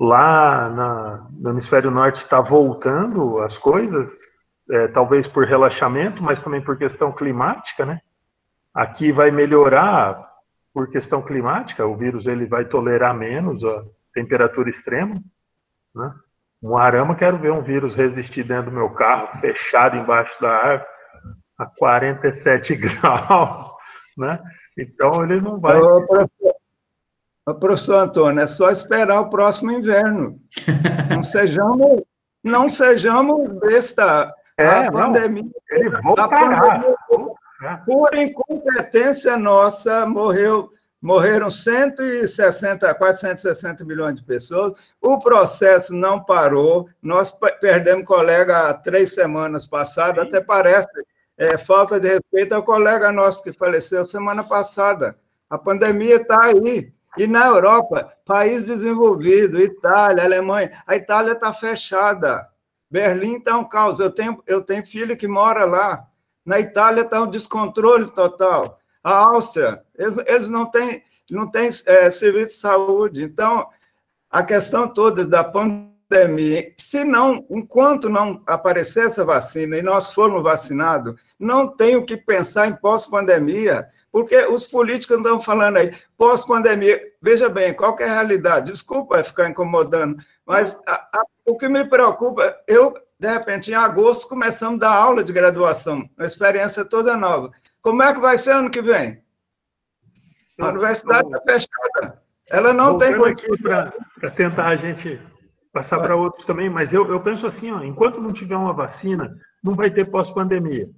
Lá no hemisfério norte está voltando as coisas, talvez por relaxamento, mas também por questão climática, né? Aqui vai melhorar por questão climática, o vírus ele vai tolerar menos a temperatura extrema, né? Um arama, quero ver um vírus resistir dentro do meu carro, fechado embaixo da árvore, a 47 graus, né? Então ele não vai... Professor Antônio, é só esperar o próximo inverno. Não sejamos besta. A pandemia, por incompetência nossa, morreram 160, quase 160 milhões de pessoas. O processo não parou. Nós perdemos colega há 3 semanas passadas, até parece falta de respeito ao colega nosso que faleceu semana passada. A pandemia está aí. E na Europa, país desenvolvido, Itália, Alemanha, a Itália está fechada. Berlim está um caos. Eu tenho filho que mora lá. Na Itália está um descontrole total. A Áustria, eles não têm serviço de saúde. Então, a questão toda da pandemia, enquanto não aparecer essa vacina e nós formos vacinados, não tem o que pensar em pós-pandemia, porque os políticos estão falando aí, pós-pandemia, veja bem, qual que é a realidade? Desculpa ficar incomodando, mas o que me preocupa, de repente, em agosto, começamos a dar aula de graduação, uma experiência toda nova. Como é que vai ser ano que vem? A universidade está fechada. Ela não tem aqui para tentar a gente passar para outros também, mas eu penso assim, enquanto não tiver uma vacina, não vai ter pós-pandemia.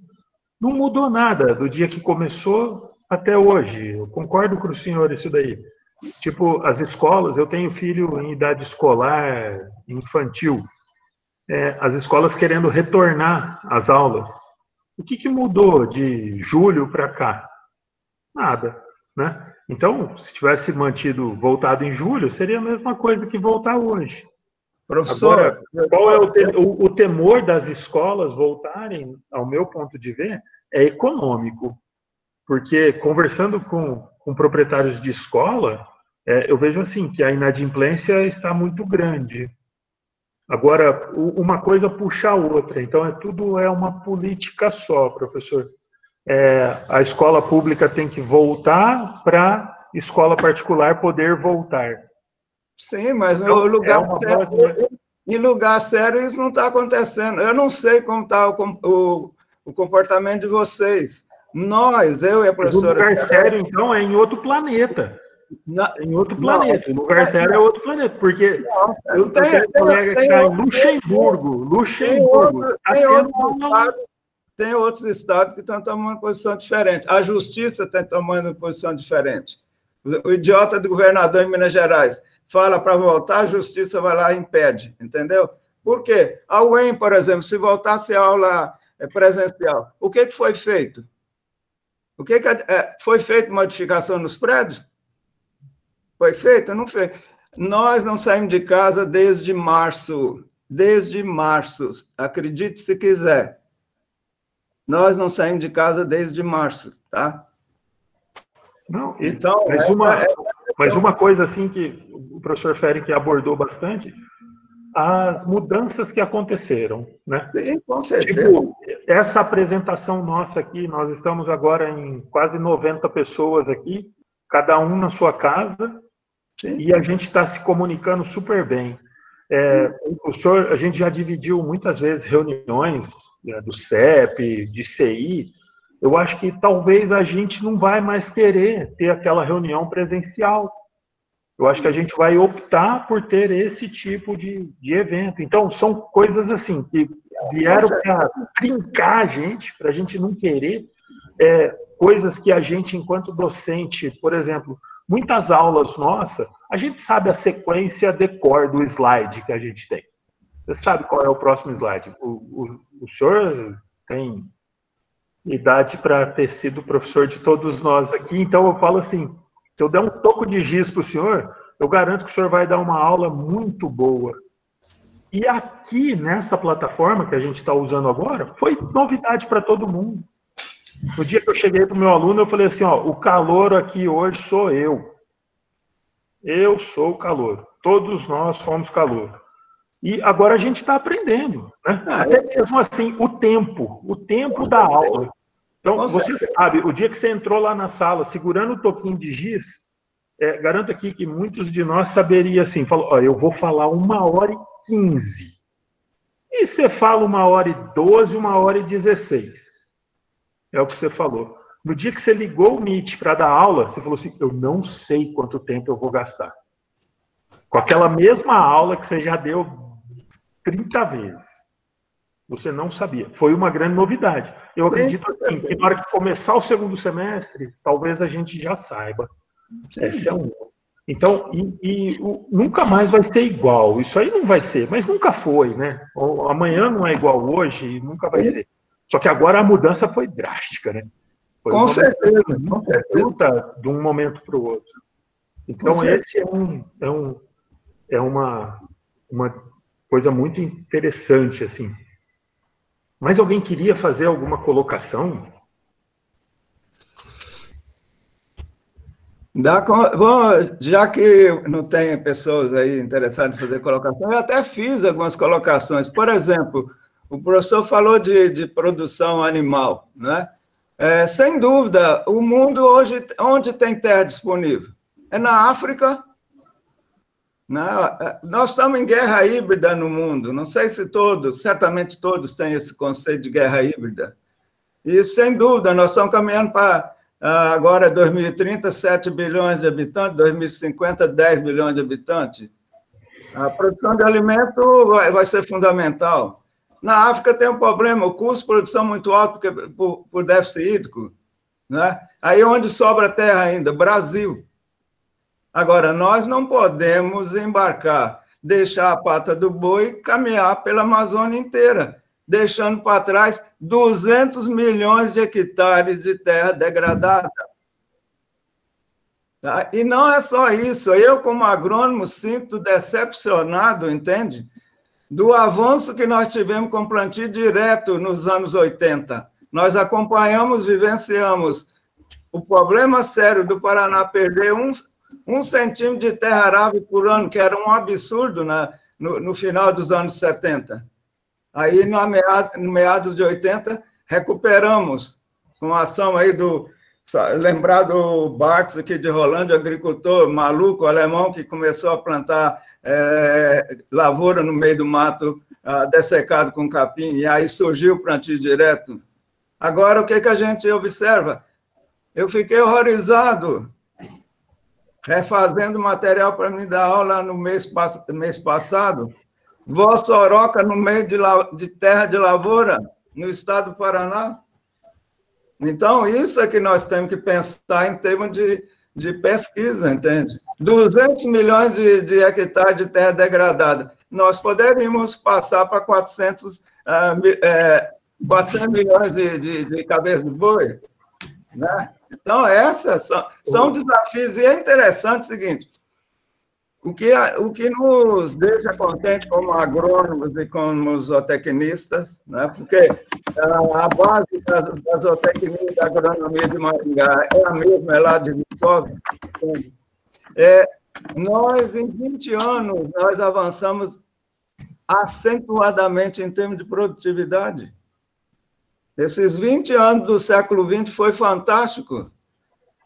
Não mudou nada do dia que começou até hoje. Eu concordo com o senhor isso daí. Tipo, as escolas, eu tenho filho em idade escolar, infantil, as escolas querendo retornar às aulas. O que mudou de julho para cá? Nada. né? Então, se tivesse mantido voltado em julho, seria a mesma coisa que voltar hoje. Professor, agora, qual é o temor das escolas voltarem, ao meu ponto de ver, é econômico. Porque, conversando com proprietários de escola, eu vejo assim, que a inadimplência está muito grande. Agora, uma coisa puxa a outra. Então, tudo é uma política só, professor. A escola pública tem que voltar para a escola particular poder voltar. Sim, mas Então, no lugar sério, em lugar sério isso não está acontecendo. Eu não sei como está o comportamento de vocês. Nós, eu e a professora... O lugar sério, então, é em outro planeta. Em outro planeta. O lugar sério é outro planeta, porque eu tenho um colega que está em Luxemburgo. Tem outros estados que estão tomando posição diferente. A justiça está tomando posição diferente. O idiota do governador em Minas Gerais fala para voltar, a justiça vai lá e impede, entendeu? Por quê? A UEM, por exemplo, se voltasse a aula presencial, o que foi feito? O que foi feito modificação nos prédios? Foi feito? Não foi. Nós não saímos de casa desde março. Desde março. Acredite se quiser. Nós não saímos de casa desde março, tá? Não, então, mas uma coisa assim que o professor Ferenc abordou bastante, as mudanças que aconteceram, né? Sim, com certeza. Tipo, essa apresentação nossa aqui, nós estamos agora em quase 90 pessoas aqui, cada um na sua casa, sim, e a gente está se comunicando super bem. O senhor, a gente já dividiu muitas vezes reuniões do CEP, de CI. Eu acho que talvez a gente não vai mais querer ter aquela reunião presencial. Eu acho que a gente vai optar por ter esse tipo de evento. Então, são coisas assim que vieram para trincar a gente, para a gente não querer. Coisas que a gente, enquanto docente, por exemplo, muitas aulas nossas, a gente sabe a sequência de cor do slide que a gente tem. Você sabe qual é o próximo slide. O senhor tem idade para ter sido professor de todos nós aqui, então eu falo assim, se eu der um toco de giz para o senhor, eu garanto que o senhor vai dar uma aula muito boa. E aqui, nessa plataforma que a gente está usando agora, foi novidade para todo mundo. No dia que eu cheguei para o meu aluno, eu falei assim, o calouro aqui hoje sou eu. Eu sou o calouro. Todos nós somos calouro. E agora a gente está aprendendo, né? Até mesmo assim, o tempo da aula. Então, você sabe, o dia que você entrou lá na sala, segurando o toquinho de giz, garanto aqui que muitos de nós saberiam assim, eu vou falar 1h15. E você fala 1h12, 1h16. É o que você falou. No dia que você ligou o Meet para dar aula, você falou assim, eu não sei quanto tempo eu vou gastar. Com aquela mesma aula que você já deu 30 vezes. Você não sabia. Foi uma grande novidade. Eu acredito assim, que na hora que começar o segundo semestre, talvez a gente já saiba. Esse é um. Então, nunca mais vai ser igual. Isso aí não vai ser, mas nunca foi, né? Amanhã não é igual hoje e nunca vai ser. Só que agora a mudança foi drástica, né? Foi com certeza. De um momento para o outro. Então, esse é uma coisa muito interessante, assim. Mas alguém queria fazer alguma colocação? Bom, já que não tem pessoas aí interessadas em fazer colocação, eu até fiz algumas colocações. Por exemplo, o professor falou de produção animal, né? Sem dúvida, o mundo hoje, onde tem terra disponível? É na África. Nós estamos em guerra híbrida no mundo. Não sei se todos, certamente todos têm esse conceito de guerra híbrida. E, sem dúvida, nós estamos caminhando para, agora, 2030, 7 bilhões de habitantes, 2050, 10 bilhões de habitantes. A produção de alimento vai ser fundamental. Na África tem um problema, o custo de produção é muito alto por déficit hídrico. Né? Aí onde sobra terra ainda? Brasil. Agora, nós não podemos embarcar, deixar a pata do boi e caminhar pela Amazônia inteira, deixando para trás 200 milhões de hectares de terra degradada. Tá? E não é só isso. Eu, como agrônomo, sinto decepcionado, entende? Do avanço que nós tivemos com plantio direto nos anos 80. Nós acompanhamos, vivenciamos o problema sério do Paraná perder um centímetro de terra arável por ano, que era um absurdo no final dos anos 70. Aí, no meados de 80, recuperamos, com a ação aí lembrar do Bartz aqui de Rolândia, agricultor maluco, alemão, que começou a plantar lavoura no meio do mato, dessecado com capim, e aí surgiu o plantio direto. Agora, o que a gente observa? Eu fiquei horrorizado, refazendo material para me dar aula no mês passado, Vossoroca no meio de terra de lavoura, no estado do Paraná. Então, isso é que nós temos que pensar em termos de pesquisa, entende? 200 milhões de hectares de terra degradada. Nós poderíamos passar para 400 milhões de cabeças de boi, né? Então, esses são desafios. E é interessante o seguinte, o que nos deixa contentes como agrônomos e como zootecnistas, né? Porque a base da zootecnia e da agronomia de Maringá é a mesma, é lá de Viçosa. Nós, em 20 anos, nós avançamos acentuadamente em termos de produtividade. Esses 20 anos do século XX foi fantástico.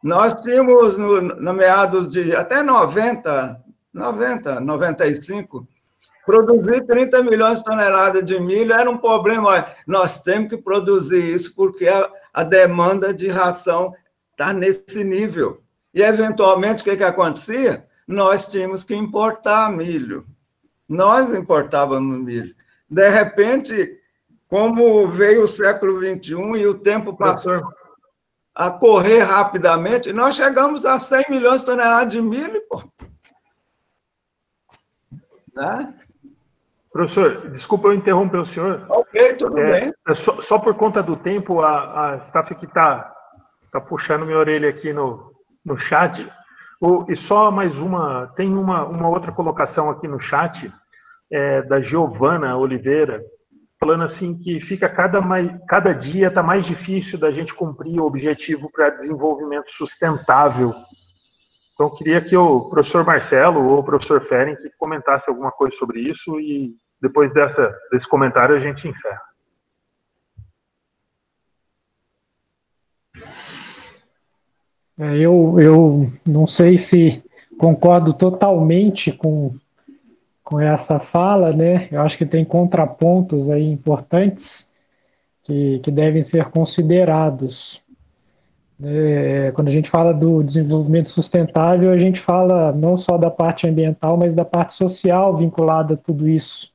Nós tínhamos, no meados de até 95, produzir 30 milhões de toneladas de milho era um problema. Nós temos que produzir isso porque a demanda de ração está nesse nível. E, eventualmente, o que acontecia? Nós tínhamos que importar milho. Nós importávamos milho. De repente, como veio o século XXI e o tempo passou a correr rapidamente, nós chegamos a 100 milhões de toneladas de milho, pô. Né? Professor, desculpa eu interromper o senhor. Ok, tudo bem. Só por conta do tempo, a staff aqui está puxando minha orelha aqui no chat. E só mais uma, tem uma outra colocação aqui no chat, da Giovana Oliveira, falando assim que fica cada dia está mais difícil da gente cumprir o objetivo para desenvolvimento sustentável. Então, eu queria que o professor Marcelo ou o professor Ferenc comentasse alguma coisa sobre isso e depois desse comentário a gente encerra. Eu não sei se concordo totalmente com essa fala, né? Eu acho que tem contrapontos aí importantes que devem ser considerados. Quando a gente fala do desenvolvimento sustentável, a gente fala não só da parte ambiental, mas da parte social vinculada a tudo isso.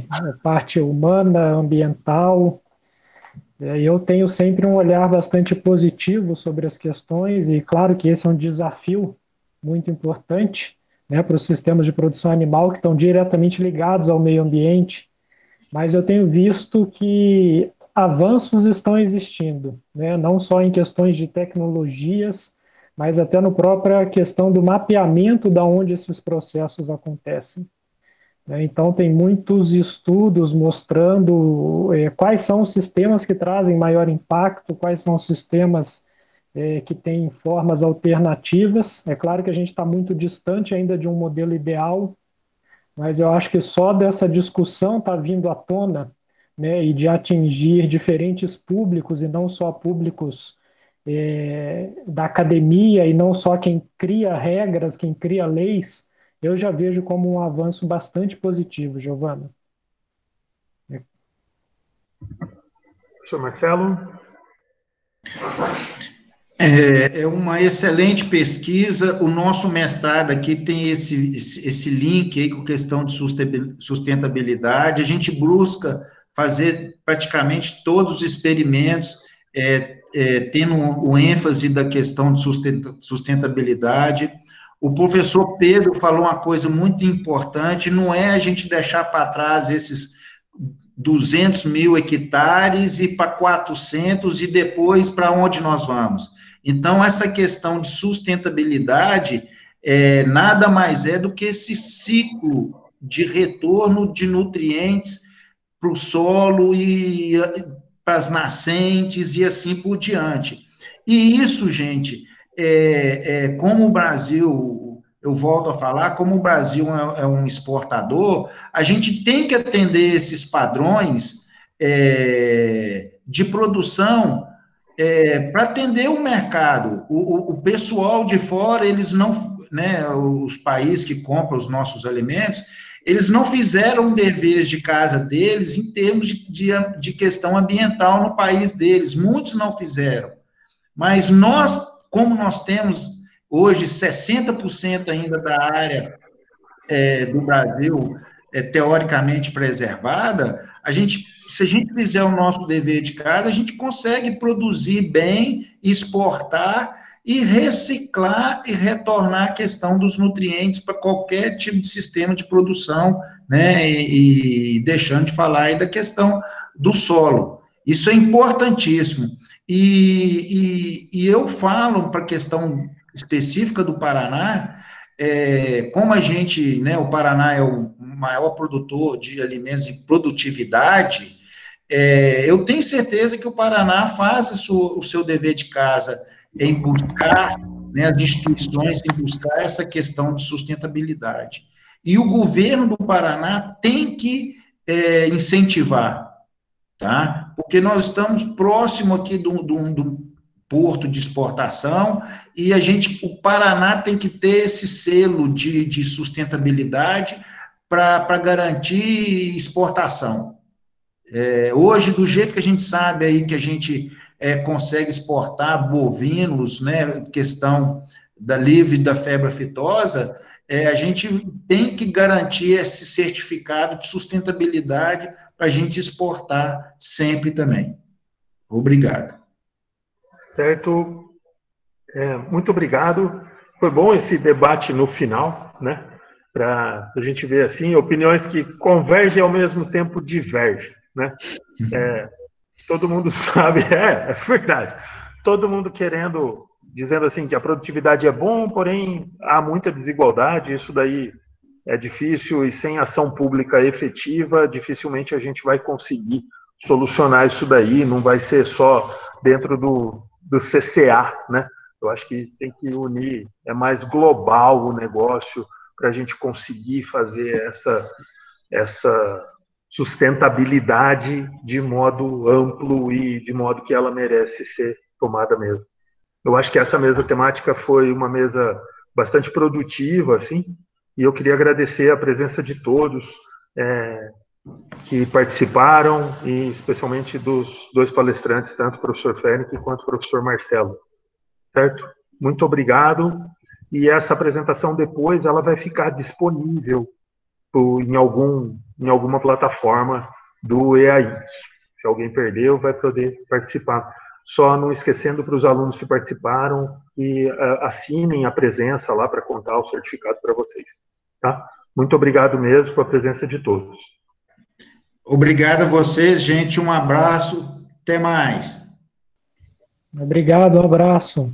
A parte humana, ambiental. Eu tenho sempre um olhar bastante positivo sobre as questões, e claro que esse é um desafio muito importante, né, para os sistemas de produção animal que estão diretamente ligados ao meio ambiente, mas eu tenho visto que avanços estão existindo, né, não só em questões de tecnologias, mas até na própria questão do mapeamento de onde esses processos acontecem. Então, tem muitos estudos mostrando quais são os sistemas que trazem maior impacto, quais são os sistemas que têm formas alternativas. É claro que a gente está muito distante ainda de um modelo ideal, mas eu acho que só dessa discussão está vindo à tona, né, e de atingir diferentes públicos, e não só públicos da academia, e não só quem cria regras, quem cria leis, eu já vejo como um avanço bastante positivo, Giovana. Professor Marcelo? É uma excelente pesquisa. O nosso mestrado aqui tem esse link aí com questão de sustentabilidade. A gente busca fazer praticamente todos os experimentos, tendo o ênfase da questão de sustentabilidade. O professor Pedro falou uma coisa muito importante, não é a gente deixar para trás esses 200 mil hectares e para 400 e depois para onde nós vamos. Então, essa questão de sustentabilidade nada mais é do que esse ciclo de retorno de nutrientes para o solo e para as nascentes e assim por diante. E isso, gente, como o Brasil, eu volto a falar, como o Brasil é um exportador, a gente tem que atender esses padrões de produção para atender o mercado. O pessoal de fora, eles não, né, os países que compram os nossos alimentos, eles não fizeram deveres de casa deles em termos de questão ambiental no país deles, muitos não fizeram. Mas nós, como nós temos hoje 60% ainda da área do Brasil teoricamente preservada, se a gente fizer o nosso dever de casa, a gente consegue produzir bem, exportar e reciclar e retornar a questão dos nutrientes para qualquer tipo de sistema de produção, né, e deixando de falar aí da questão do solo. Isso é importantíssimo. E eu falo para a questão específica do Paraná, como a gente, né, o Paraná é o maior produtor de alimentos em produtividade, eu tenho certeza que o Paraná faz o seu dever de casa em buscar, né, as instituições em buscar essa questão de sustentabilidade. E o governo do Paraná tem que incentivar, tá? Porque nós estamos próximo aqui de um porto de exportação e o Paraná tem que ter esse selo de sustentabilidade para garantir exportação. Hoje, do jeito que a gente sabe aí que a gente consegue exportar bovinos, né, questão da livre da febre aftosa, a gente tem que garantir esse certificado de sustentabilidade para a gente exportar sempre também. Obrigado. Certo. Muito obrigado. Foi bom esse debate no final, né? Para a gente ver assim, opiniões que convergem e ao mesmo tempo divergem, né? Todo mundo sabe, é verdade. Todo mundo dizendo assim que a produtividade é bom, porém há muita desigualdade, isso daí é difícil e sem ação pública efetiva, dificilmente a gente vai conseguir solucionar isso daí, não vai ser só dentro do CCA, né? Eu acho que tem que unir, é mais global o negócio para a gente conseguir fazer essa sustentabilidade de modo amplo e de modo que ela merece ser tomada mesmo. Eu acho que essa mesa temática foi uma mesa bastante produtiva, assim, e eu queria agradecer a presença de todos que participaram, e especialmente dos dois palestrantes, tanto o professor Fênix quanto o professor Marcelo. Certo? Muito obrigado. E essa apresentação depois ela vai ficar disponível em alguma plataforma do EAI. Se alguém perdeu, vai poder participar. Só não esquecendo para os alunos que participaram e assinem a presença lá para contar o certificado para vocês. Tá? Muito obrigado mesmo pela presença de todos. Obrigado a vocês, gente. Um abraço. Até mais. Obrigado, um abraço.